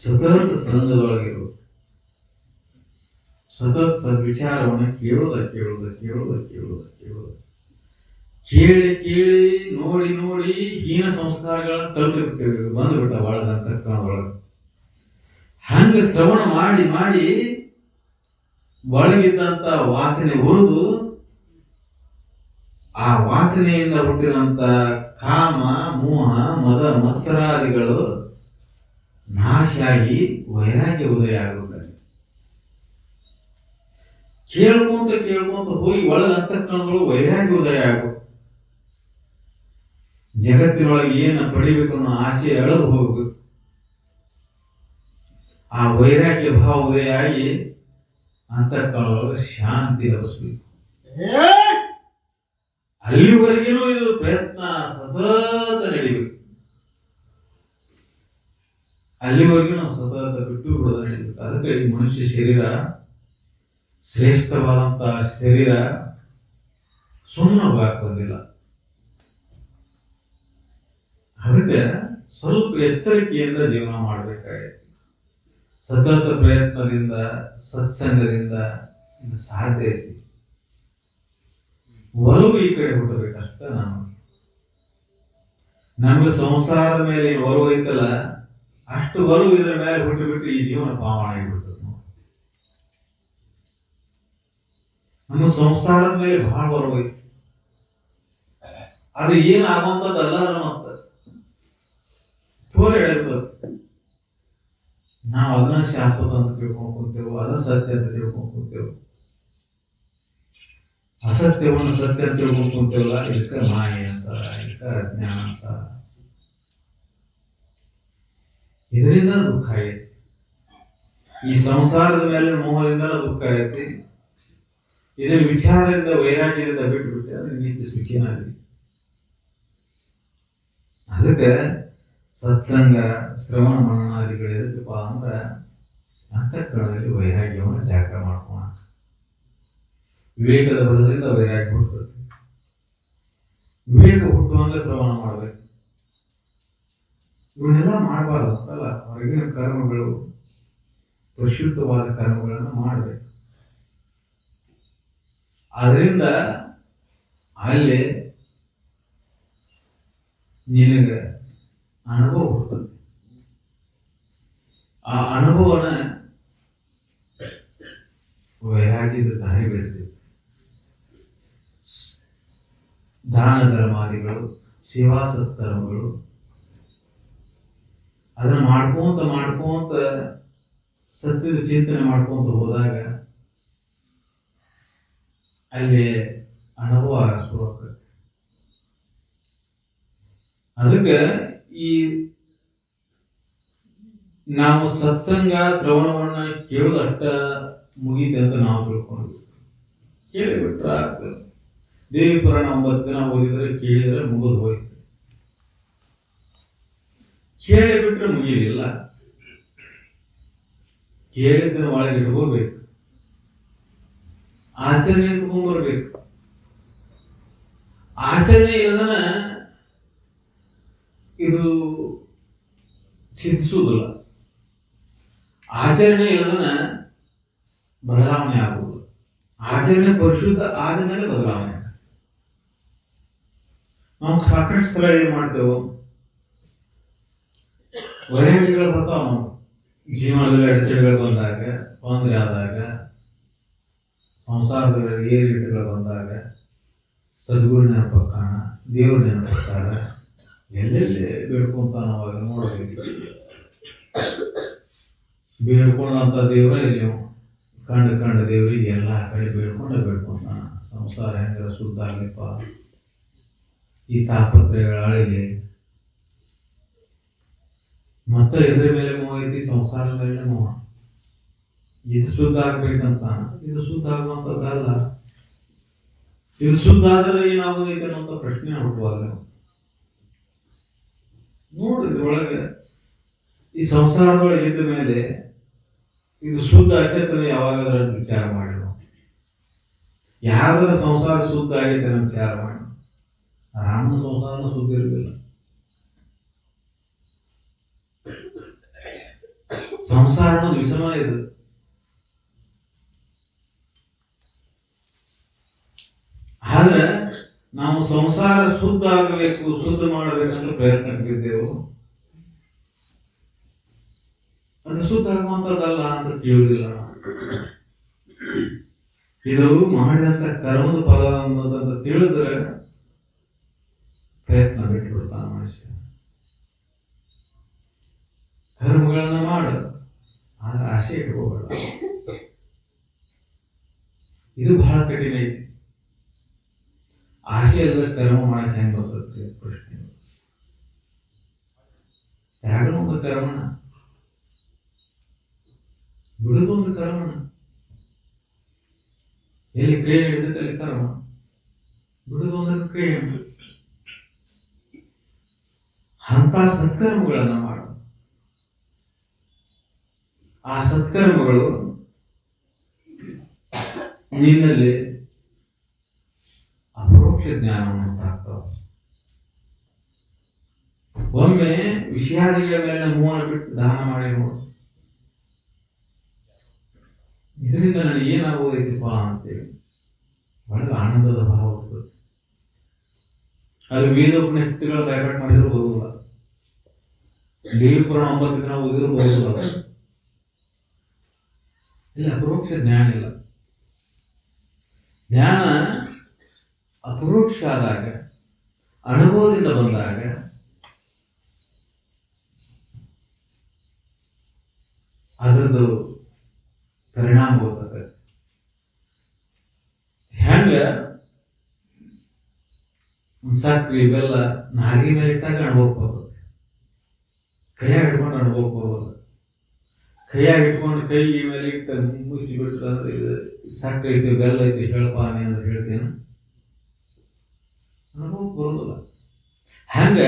ಸತತ ಸಂಘದೊಳಗಿರು, ಸತತ ಸದ್ವಿಚಾರವನ್ನು ಕೇಳೋದ ಕೇಳಿ ಕೇಳಿ ನೋಡಿ ನೋಡಿ ಹೀನ ಸಂಸ್ಕಾರಗಳನ್ನ ಕಲ್ತಿರ್ತೇವೆ, ಬಂದ್ಬಿಟ್ಟ ಒಳಗ ಅಂತರ್ಕಣದೊಳಗ. ಹಂಗ ಶ್ರವಣ ಮಾಡಿ ಮಾಡಿ ಒಳಗಿದ್ದಂತ ವಾಸನೆ ಹುರಿದು ಆ ವಾಸನೆಯಿಂದ ಹುಟ್ಟಿದಂತ ಕಾಮ, ಮೋಹ, ಮದ, ಮತ್ಸರಾದಿಗಳು ನಾಶ ಆಗಿ ವೈರಾಗ್ಯ ಉದಯ ಆಗುತ್ತೆ. ಕೇಳ್ಕೊಂತ ಹೋಗಿ ಒಳಗ ಅಂತರ್ಕಣಗಳು ವೈರಾಗ್ಯ ಉದಯ ಆಗುತ್ತೆ. ಜಗತ್ತಿನೊಳಗೆ ಏನ ಪಡಿಬೇಕು ಅನ್ನೋ ಆಸೆ ಎಳೆದು ಹೋಗ್ಬೇಕು. ಆ ವೈರಾಗ್ಯ ಭಾವ ಉದಯ ಆಗಿ ಅಂತರ್ಕಣದೊಳಗೆ ಶಾಂತಿ ಲಭಿಸ್ಬೇಕು. ಅಲ್ಲಿವರೆಗೂ ಇದು ಪ್ರಯತ್ನ ಸತತ ನಡಿಬೇಕು. ಅಲ್ಲಿವರೆಗೂ ನಾವು ಸತತ ಬಿಟ್ಟು ಬಿಡೋದು ನಡಿಬೇಕು. ಅದಕ್ಕೆ ಈ ಮನುಷ್ಯ ಶರೀರ ಶ್ರೇಷ್ಠವಾದಂತ ಶರೀರ ಸುಮ್ಮನೆ ಹೋಗಕ್ ಬಂದಿಲ್ಲ. ಅದಕ್ಕೆ ಸ್ವಲ್ಪ ಎಚ್ಚರಿಕೆಯಿಂದ ಜೀವನ ಮಾಡಬೇಕಾಗಿದೆ. ಸತತ ಪ್ರಯತ್ನದಿಂದ, ಸತ್ಸಂಗದಿಂದ ಇದು ಸಾಧ್ಯ ಐತಿ. ಒಲವು ಈ ಕಡೆ ಹುಟ್ಟಬೇಕಷ್ಟ. ನಮ್ಗೆ ಸಂಸಾರದ ಮೇಲೆ ಒಲವು ಐತಲ್ಲ, ಅಷ್ಟು ಒಲವು ಇದರ ಮೇಲೆ ಹುಟ್ಟುಬಿಟ್ಟು ಈ ಜೀವನ ಪಾವನ ಆಗಿಬಿಡ್ತದೆ. ನಮ್ಮ ಸಂಸಾರದ ಮೇಲೆ ಬಹಳ ಒಲವು ಐತಿ. ಅದು ಏನ್ ಆಗುವಂತದ್ದಲ್ಲ. ಮತ್ತ ತೋರ ಹೇಳಿರ್ತದೆ. ನಾವು ಅದನ್ನ ಶಾಶ್ವತ ಅಂತ ತಿಳ್ಕೊಂಡ್ ಕೂತೇವು, ಅದನ್ನ ಸತ್ಯ ಅಂತ ತಿಳ್ಕೊಂಡ್ ಕೂತೇವು. ಅಸತ್ಯವನ್ನು ಸತ್ಯ ಅಂತ ತಿಳ್ಕೊಂಡ್ ಕೂತೇವಲ್ಲ, ಇದಕ್ಕ ಮಾಯೆ ಅಂತ, ಇದಕ್ಕ ಅಜ್ಞಾನ ಅಂತ. ಇದರಿಂದ ದುಃಖ ಆಗೈತಿ. ಈ ಸಂಸಾರದ ಮೇಲೆ ಮೋಹದಿಂದ ದುಃಖ ಆಗೈತಿ. ಇದರ ವಿಚಾರದಿಂದ, ವೈರಾಗ್ಯದಿಂದ ಬಿಟ್ಟು ಬಿಟ್ಟೆ ಅಂದ್ರೆ ನೀತಿ ಸುಖಿನಾಗಲಿ. ಅದಕ್ಕೆ ಸತ್ಸಂಗ, ಶ್ರವಣ ಮನನಾದಿಗಳು ಎದಕ್ಕಪ್ಪ ಅಂದ್ರೆ ಅಂತಃಕರಣದಲ್ಲಿ ವೈರಾಗ್ಯವನ್ನು ಜಾಗೃತ ಮಾಡ್ಕೋಣ. ವಿವೇಕದ ಬಲದಿಂದ ವೈರಾಗ್ಯ ಹುಟ್ಟುತ್ತೆ. ವಿವೇಕ ಹುಟ್ಟುವಂಗ ಶ್ರವಣ ಮಾಡ್ಬೇಕು. ಇವನ್ನೆಲ್ಲ ಮಾಡಬಾರ್ದು ಅಂತಲ್ಲ. ಹೊರಗಿನ ಕರ್ಮಗಳು, ಪರಿಶುದ್ಧವಾದ ಕರ್ಮಗಳನ್ನು ಮಾಡಬೇಕು. ಅದರಿಂದ ಅಲ್ಲಿ ನಿನಗೆ ಅನುಭವ ಹುಟ್ಟುತ್ತೆ. ಆ ಅನುಭವನ ವೈರಾಗ್ಯದ ದಾರಿ ಬೆಳಿತೀವಿ. ದಾನ ಧರ್ಮಾದಿಗಳು, ಸೇವಾ ಸತ್ಕರ್ಮಗಳು ಅದನ್ನ ಮಾಡ್ಕೊಂತ ಸತ್ಯದ ಚಿಂತನೆ ಮಾಡ್ಕೊಂತ ಹೋದಾಗ ಅಲ್ಲಿ ಅನುಭವ ಶುರು ಆಗ್ತದೆ. ಅದಕ್ಕೆ ಈ ನಾವು ಸತ್ಸಂಗ ಶ್ರವಣವನ್ನ ಕೇಳೋದು ಅಷ್ಟ ಮುಗೀತೆ ಅಂತ ನಾವು ತಿಳ್ಕೊಂಡ್ವಿ. ಕೇಳಿಬಿಟ್ರೆ ಆಗ್ತದೆ. ದೇವಿ ಪುರಾಣ 9 ದಿನ ಓದಿದ್ರೆ ಕೇಳಿದ್ರೆ ಮುಗಿದು ಹೋಯ್ತು. ಕೇಳಿಬಿಟ್ರೆ ಮುಗಿಲಿಲ್ಲ. ಕೇಳಿದ್ದನ್ನ ಒಳಗೆ ಇಟ್ಕೋಬೇಕು, ಆಚರಣೆ ತಗೊಂಡ್ಬರ್ಬೇಕು. ಆಚರಣೆ ಇಲ್ಲದನ ಇದು ಸಿದ್ಧಿಸುವುದಿಲ್ಲ. ಆಚರಣೆ ಇಲ್ಲದನ ಬದಲಾವಣೆ ಆಗುವುದು. ಆಚರಣೆ ಪರಿಶುದ್ಧ ಆದ ಮೇಲೆ ಬದಲಾವಣೆ. ನಾವು ಸಾಕಷ್ಟು ಸಲ ಏನ್ ಮಾಡ್ತೇವೆ, ವೈರಾಗ್ಯಗಳು ಬರ್ತಾವ. ನಾವು ಜೀವನದಲ್ಲಿ ಅಡೆತಡೆಗಳು ಬಂದಾಗ, ತೊಂದರೆ ಆದಾಗ, ಸಂಸಾರದಲ್ಲಿ ಏರಿಳಿತಗಳು ಬಂದಾಗ ಸದ್ಗುರು ನೆನಪಕ್ಕಾಣ, ದೇವ್ರ ನೆನಪಕ್ಕಾಗ ಎಲ್ಲೆಲ್ಲಿ ಬೇಡ್ಕೊಂತ ನಾವು ನೋಡಬೇಕು. ಬೇಡ್ಕೊಂಡಂತ ದೇವ್ರ ಇಲ್ಲಿ ಕಂಡ ದೇವ್ರಿಗೆ ಎಲ್ಲ ಕಡೆ ಬೇಡ್ಕೊಂತಾನ. ಸಂಸಾರ ಹೆಂಗ ಶುದ್ಧ ಆಗ್ಲಿಪ್ಪ, ಈ ತಾಪತ್ರಯಗಳ ಅಳಿಲಿ, ಮತ್ತೆ ಇದ್ರ ಮೇಲೆ ಮೋಹ ಐತಿ, ಸಂಸಾರ ಮೇಲೆ ಮೋಹ. ಇದು ಶುದ್ಧ ಆಗ್ಬೇಕಂತ. ಇದು ಶುದ್ಧ ಆಗುವಂತದ್ದಲ್ಲ. ಇದು ಶುದ್ಧ ಆದ್ರೆ ಏನಾಗೋದೈತೆ ಅನ್ನೋ ಪ್ರಶ್ನೆ ಹುಟ್ಟುವಾಗ ನೋಡಿದ ಒಳಗೆ ಈ ಸಂಸಾರದೊಳಗೆ ಇದ್ದ ಮೇಲೆ ಇದು ಶುದ್ಧ ಆಗೈತೆ ಯಾವಾಗಾದ್ರೂ ವಿಚಾರ ಮಾಡಿ. ಯಾವ್ದಾರ ಸಂಸಾರ ಶುದ್ಧ ಆಗೈತೆ ಅಂತ ವಿಚಾರ ಮಾಡಿ. ರಾಮನ ಸಂಸಾರನೂ ಶುದ್ಧ ಇರಲಿಲ್ಲ. ಸಂಸಾರ ಅನ್ನೋದು ವಿಷಮ ಇದು. ಆದ್ರೆ ನಾವು ಸಂಸಾರ ಶುದ್ಧ ಆಗಬೇಕು, ಶುದ್ಧ ಮಾಡಬೇಕಂತ ಪ್ರಯತ್ನ ಪಟ್ಟಿದ್ದೆವು. ಅದು ಶುದ್ಧ ಆಗುವಂತದ್ದಲ್ಲ ಅಂತ ತಿಳಿದಿಲ್ಲ. ಇದು ಮಾಡಿದಂತ ಕರ್ಮದ ಫಲ ಅನ್ನೋದಂತ ತಿಳಿದ್ರೆ ಪ್ರಯತ್ನ ಬಿಟ್ಬಿಡ್ತಾನ ಮನುಷ್ಯ. ಕರ್ಮಗಳನ್ನ ಮಾಡ, ಆದ್ರೆ ಆಸೆ ಇಟ್ಕೋಬೇಡ. ಇದು ಬಹಳ ಕಠಿಣ ಐತಿ. ಆಸೆ ಅಲ್ಲದ ಕರ್ಮ ಮಾಡಕ್ಕೆ ಹೆಂಗ್ ಬರ್ತದೆ ಪ್ರಶ್ನೆ. ತ್ಯಾಗನ ಒಂದು ಕರ್ಮಣ, ಬಿಡುದೊಂದು ಕರ್ಮಣ. ಎಲ್ಲಿ ಕ್ರಿಯೆ ಹಿಡಿದೈತೆ ಅಲ್ಲಿ ಕರ್ಮ, ಬಿಡುದೊಂದು ಕ್ರಿಯೆ. ಅಂತ ಸತ್ಕರ್ಮಗಳನ್ನ ಮಾಡು. ಆ ಸತ್ಕರ್ಮಗಳು ನಿನ್ನಲ್ಲಿ ಅಪರೋಕ್ಷ ಜ್ಞಾನವನ್ನು ಉಂಟಾಗ್ತಾವ. ಒಮ್ಮೆ ವಿಷಯಾದಿಗಳ ಮೇಲೆ ಮೂವನು ಬಿಟ್ಟು ದಾನ ಮಾಡಿ ನೋಡು. ಇದರಿಂದ ನನಗೆ ಏನಾಗೋದೈತಿಪ್ಪ ಅಂತೇಳಿ ಒಳಗೆ ಆನಂದದ ಭಾವ ಹೋಗ್ತದೆ. ಅದು ವೇದೋಪನಿಷತ್ತುಗಳ ಬ್ಯಾಕಟ್ ಮಾಡಿದ್ರು ಬರುವುದಿಲ್ಲ. ದೇವಿ ಪುರಾಣ 9 ದಿನ ಓದಿದ್ರು ಬರುವುದಿಲ್ಲ. ಇಲ್ಲ, ಅಪರೋಕ್ಷ ಜ್ಞಾನ ಇಲ್ಲ. ಜ್ಞಾನ ಅಪರೋಕ್ಷ ಆದಾಗ, ಅನುಭವದಿಂದ ಬಂದಾಗ ಅದರದ್ದು ಪರಿಣಾಮ ಗೊತ್ತದೆ. ಹೆಂಗ ಸಕ್ರಿ ಬೆಲ್ಲ ನಾಗಿ ಮೇಲೆ ಇಟ್ಟಾಗ ಅನುಭವಕ್ಕೆ ಬರ್ತದೆ. ಕೈಯಾಗ ಇಟ್ಕೊಂಡು ಅನುಭವಕ್ಕೆ ಬರೋದು. ಕೈಯಾಗ ಇಟ್ಕೊಂಡು ಕೈ ಮೇಲೆ ಇಟ್ಟ ಮುಚ್ಚಿ ಬಿಟ್ರೆ ಅಂದ್ರೆ ಇದು ಸಕ್ಕರೆ ಐತಿ, ಬೆಲ್ಲ ಐತಿ, ಹೇಳಪಾನೆ ಅಂತ ಹೇಳ್ತೇನೆ, ಅನುಭವಕ್ಕೆ ಬರೋದಿಲ್ಲ. ಹಂಗ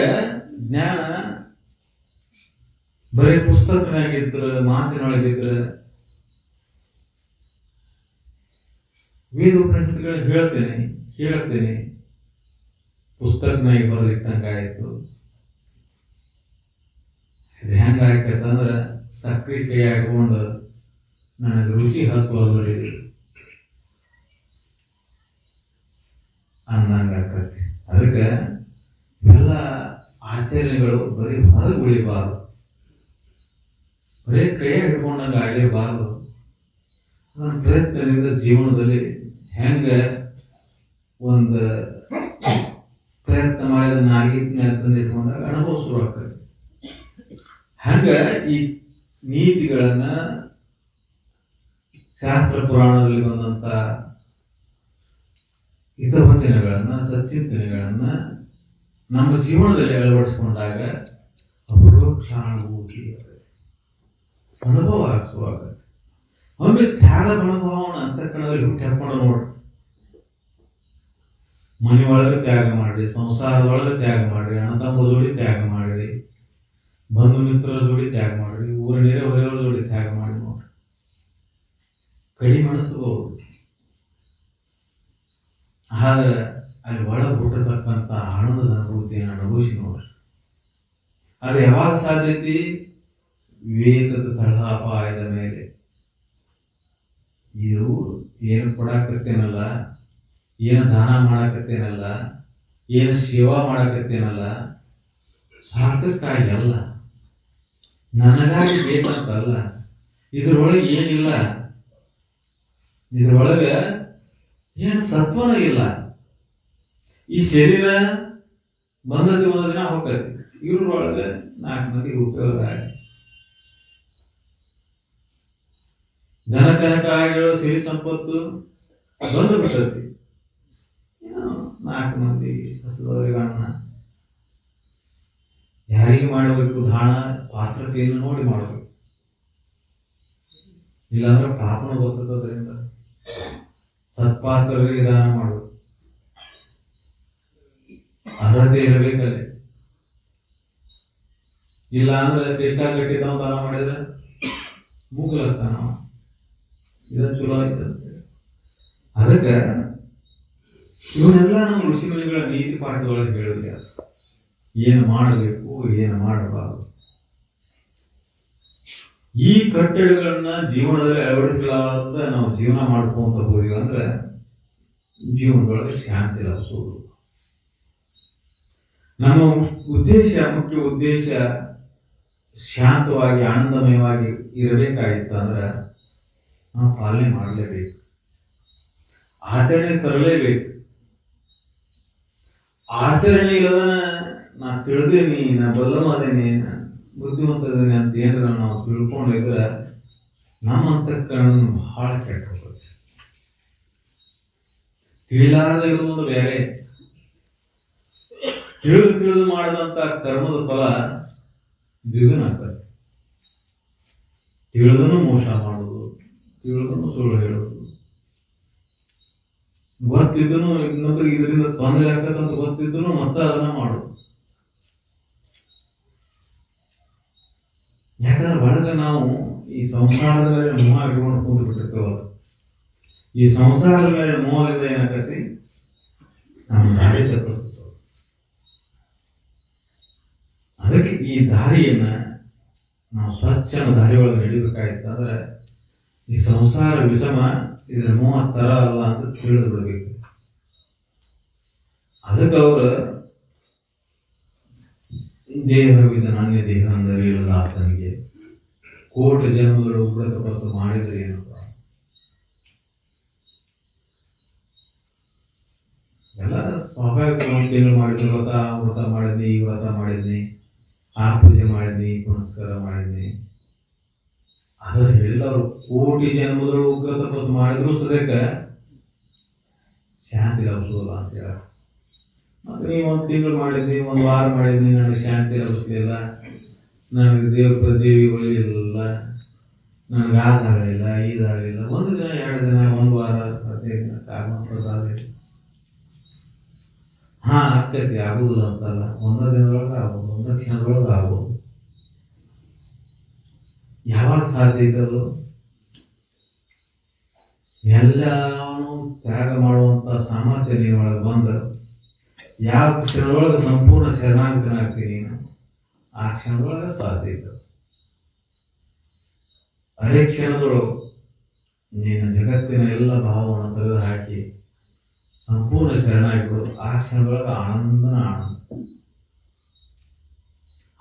ಜ್ಞಾನ ಬರೀ ಪುಸ್ತಕನಾಗಿದ್ರ, ಮಾತಿನೊಳಗಿದ್ರ, ವೇದ ಉಪನಿಷತ್ತುಗಳು ಹೇಳ್ತೇನೆ, ಕೇಳ್ತೇನೆ, ಪುಸ್ತಕನಾಗಿ ಬರಲಿಕ್ಕಂಗಾಯ್ತು. ಇದು ಹೆಂಗಾಯ್ತಂದ್ರೆ ಸಕ್ರೆ ಕೈ ಹಾಕೊಂಡು ನನಗೆ ರುಚಿ ಹತ್ತುವಲ್ಲಿ ಅಂದಂಗಾಕತಿ. ಅದಕ್ಕೆ ಎಲ್ಲ ಆಚರಣೆಗಳು ಬರೀ ಹೊರಗೆ ಉಳಿಬಾರ್ದು, ಬರೀ ಕೈಯಾಗ ಹಿಡ್ಕೊಂಡಂಗೆ ಆಗಿರಬಾರ್ದು. ಅದನ್ನ ಪ್ರಯತ್ನದಿಂದ ಜೀವನದಲ್ಲಿ ಹೆಂಗೆ ಒಂದು ಪ್ರಯತ್ನ ಮಾಡಿ ಅದನ್ನ ನಾಲ್ಗಿನ ತಂದು ಇಟ್ಕೊಂಡಾಗ ಅನುಭವ ಶುರು ಆಗ್ತದೆ. ಹಂಗೆ ಈ ನೀತಿಗಳನ್ನು ಶಾಸ್ತ್ರ ಪುರಾಣದಲ್ಲಿ ಬಂದಂಥ ಹಿತವಚನಗಳನ್ನು ಸಚ್ಚಿಂತನೆಗಳನ್ನು ನಮ್ಮ ಜೀವನದಲ್ಲಿ ಅಳವಡಿಸ್ಕೊಂಡಾಗ ಅಪರೋಕ್ಷ ಅನುಭೂತಿ ಅನುಭವ ಶುರುವಾಗುತ್ತೆ. ಒಮ್ಮೆ ತ್ಯಾಗ ಮನೋಭಾವನ ಅಂತಃಕರಣದಲ್ಲಿ ಹುಟ್ಟಿ ಹಾಕೊಂಡು ನೋಡ್ರಿ. ಮನೆಯೊಳಗೆ ತ್ಯಾಗ ಮಾಡ್ರಿ, ಸಂಸಾರದೊಳಗೆ ತ್ಯಾಗ ಮಾಡ್ರಿ, ಅಣ್ಣ ತಮ್ಮ ಜೋಡಿ ತ್ಯಾಗ ಮಾಡ್ರಿ, ಬಂಧು ಮಿತ್ರರ ಜೋಡಿ ತ್ಯಾಗ ಮಾಡ್ರಿ, ಊರ ನೆರೆ ಹೊರೆಯವರ ಜೋಡಿ ತ್ಯಾಗ ಮಾಡಿ ನೋಡ್ರಿ. ಕಡಿಮೆ ಅನಿಸ್ಬೋದು, ಆದ್ರೆ ಅಲ್ಲಿ ಒಳಗೆ ಹುಟ್ಟತಕ್ಕಂಥ ಆನಂದದ ಅನುಭೂತಿಯನ್ನು ಅನುಭವಿಸಿ ನೋಡ್ರಿ. ಅದು ಯಾವಾಗ ಸಾಧ್ಯತೆ? ವಿವೇಕದ ತಳಪಾಯದ ಮೇಲೆ. ಇದು ಏನು ಕೊಡಾಕತ್ತೇನಲ್ಲ, ಏನು ದಾನ ಮಾಡಾಕತ್ತೇನಲ್ಲ, ಏನು ಸೇವಾ ಮಾಡಾಕತ್ತೇನಲ್ಲ, ಸ್ವಾರ್ಥಕ್ಕಾಗಿ ಅಲ್ಲ, ನನಗಾಗಿ ಬೇಕಂತಲ್ಲ. ಇದ್ರೊಳಗೆ ಏನಿಲ್ಲ, ಇದ್ರೊಳಗೆ ಏನು ಸತ್ವನ ಇಲ್ಲ. ಈ ಶರೀರ ಬಂದದ್ದು ಒಂದು ದಿನ ಹೋಗತ್ತೆ. ಇವ್ರೊಳಗೆ 4 ಮಂದಿಗೆ ಉಪಯೋಗ ಆಗಿ ಧನ ಕನಕಾಗಿರೋ ಸಿರಿ ಸಂಪತ್ತು ಬಂದು ಬಿಟ್ಟತಿ. 4 ಮಂದಿ ಹಸುದವರಿಗೆ ಅನ್ನ ಯಾರಿಗೆ ಮಾಡಬೇಕು? ದಾನ ಪಾತ್ರತೆಯನ್ನು ನೋಡಿ ಮಾಡಬೇಕು. ಇಲ್ಲಾಂದ್ರೆ ಪಾಪನ ಗೊತ್ತದರಿಂದ ಸತ್ಪಾತ್ರರಿಗೆ ದಾನ ಮಾಡಬೇಕು. ಅರ್ಹತೆ ಇರಬೇಕಲ್ಲಿ. ಇಲ್ಲ ಅಂದ್ರೆ ಬೇಕಾಗಟ್ಟಿದ್ದ ದಾನ ಮಾಡಿದ್ರೆ ಮುಗ್ಲಾಗ್ತಾನ. ಇದು ಚಲೋ ಆಯ್ತಂತೆ. ಅದಕ್ಕೆ ಇವನ್ನೆಲ್ಲ ನಮ್ಮ ಋಷಿಮುನಿಗಳ ನೀತಿ ಪಾಠದೊಳಗೆ ಹೇಳಿದ್ರೆ ಏನು ಮಾಡಬೇಕು, ಏನು ಮಾಡಬಾರದು. ಈ ಕಟ್ಟಳೆಗಳನ್ನ ಜೀವನದಲ್ಲಿ ಅಳವಡಿಸಲಾದ ನಾವು ಜೀವನ ಮಾಡ್ಕೊಂತ ಹೋದ್ವಿ ಅಂದ್ರೆ ಜೀವನದೊಳಗೆ ಶಾಂತಿ ಲಭಿಸೋದು. ನಮ್ಮ ಮುಖ್ಯ ಉದ್ದೇಶ ಶಾಂತವಾಗಿ ಆನಂದಮಯವಾಗಿ ಇರಬೇಕಾಗಿತ್ತಂದ್ರೆ ನಾವು ಪಾಲನೆ ಮಾಡಲೇಬೇಕು, ಆಚರಣೆ ತರಲೇಬೇಕು. ಆಚರಣೆ ಇಲ್ಲದನ ನಾ ತಿಳಿದೇನಿ, ನಾ ಬಲ್ಲವಾದೇನಿ, ಬುದ್ಧಿವಂತದೇನೆ ಅಂತ ಏನಾರ ನಾವು ತಿಳ್ಕೊಂಡಿದ್ರೆ ನಮ್ಮ ಅಂತಃಕರಣ ಬಹಳ ಕೆಟ್ಟ ಹೋಗುತ್ತೆ. ತಿಳಿಲಾರದೆ ಇರೋದೊಂದು ಬೇರೆ, ತಿಳಿದು ಮಾಡಿದಂತ ಕರ್ಮದ ಫಲ ದ್ವಿಗುಣ ಆಗ್ತದೆ. ತಿಳಿದನು ಮೋಸ ಮಾಡುವುದು, ತಿಳಿದನು ಸುಳ್ಳು ಹೇಳುವುದು, ಗೊತ್ತಿದ್ದನು ಇನ್ನೊಬ್ಬರಿಗೆ ಇದರಿಂದ ತೊಂದರೆ ಆಗ್ತದಂತ ಗೊತ್ತಿದ್ದನು ಮತ್ತೆ ಅದನ್ನ ಮಾಡುದು. ಯಾಕಂದ್ರೆ ಒಳಗೆ ನಾವು ಈ ಸಂಸಾರದ ಮೇಲೆ ಮೋಹ ಇಟ್ಕೊಂಡು ಕೂತು ಬಿಟ್ಟಿರ್ತೇವಲ್ಲ. ಈ ಸಂಸಾರದ ಮೇಲೆ ಮೋಹದಿಂದ ಏನಾಗತಿ? ನಮ್ಮ ದಾರಿ ತಪ್ಪಿಸ್ತೇವೆ. ಅದಕ್ಕೆ ಈ ದಾರಿಯನ್ನ ನಾವು ಸ್ವಚ್ಛನ ದಾರಿ ಒಳಗೆ ನಡಿಬೇಕಾಯ್ತಂದ್ರೆ ಈ ಸಂಸಾರ ವಿಷಮ, ಇದ್ರ ಮೋಹ ತರ ಅಲ್ಲ ಅಂತ ತಿಳಿದು ಬಿಡಬೇಕು. ಅದಕ್ಕೆ ಅವರು ದೇಹವಿದ ನಾಣ್ಯ ದೇಹ ಅಂದರೆ ಇಲ್ಲದ ಆತನಿಗೆ ಕೋಟಿ ಜನ್ಮಗಳು ಕೂಡ ತಪಸ್ಸು ಮಾಡಿದ್ರೆ ಏನಪ್ಪ. ಎಲ್ಲ ಸ್ವಾಭಾವಿಕ. 1 ತಿಂಗಳು ಮಾಡಿದ್ರು ವ್ರತ ಮಾಡಿದ್ನಿ, ಈ ವ್ರತ ಮಾಡಿದ್ನಿ, ಆ ಪೂಜೆ ಮಾಡಿದ್ನಿ, ಪುನಸ್ಕಾರ ಮಾಡಿದ್ನಿ. ಆದ್ರೆ ಹೇಳಿಲ್ಲ ಅವರು ಕೋಟಿ ಜನ್ಮಗಳು ಉಗ್ರ ತಪಸ್ಸು ಮಾಡಿದ್ರು ಸದ್ಯಕ್ಕೆ ಶಾಂತಿ ಲಭಿಸೋಲ್ಲ ಅಂತ ಹೇಳ. ಮತ್ತೆ ನೀವು 1 ತಿಂಗಳು ಮಾಡಿದ್ನಿ, 1 ವಾರ ಮಾಡಿದ್ನಿ, ನನಗೆ ಶಾಂತಿ ಲಭಿಸ್ಲಿಲ್ಲ, ನನಗೆ ದೇವಿಗಳಿಲ್ಲ, ನನಗೆ ಆದಾಗಲಿಲ್ಲ, ಇದಾಗಲಿಲ್ಲ. 1 ದಿನ 2 ದಿನ 1 ವಾರ 15 ದಿನ ಪ್ರಸಾದ ಆಗ್ತೈತಿ. ಆಗುದಿಲ್ಲ ಅಂತಲ್ಲ, 1 ದಿನದೊಳಗೆ ಆಗ್ಬೋದು, 1 ಕ್ಷಣದೊಳಗೆ ಆಗ್ಬೋದು. ಯಾವಾಗ ಸಾಧ್ಯ ಇದ್ದದು? ಎಲ್ಲವೂ ತ್ಯಾಗ ಮಾಡುವಂತ ಸಾಮರ್ಥ್ಯ ನೀನೊಳಗೆ ಬಂದ ಯಾವ ಕ್ಷಣದೊಳಗೆ ಸಂಪೂರ್ಣ ಶರಣಾಗತನಾಗ್ತೀನಿ ನೀನು, ಆ ಕ್ಷಣದೊಳಗೆ ಸಾಧ್ಯ ಇದ್ದದು. ಅದೇ ಕ್ಷಣದೊಳಗೆ ನಿನ್ನ ಜಗತ್ತಿನ ಎಲ್ಲ ಭಾವವನ್ನು ತೆಗೆದು ಹಾಕಿ ಸಂಪೂರ್ಣ ಶರಣಾಗಿಬಿಡು. ಆ ಕ್ಷಣದೊಳಗೆ ಆನಂದನ ಆನಂದ.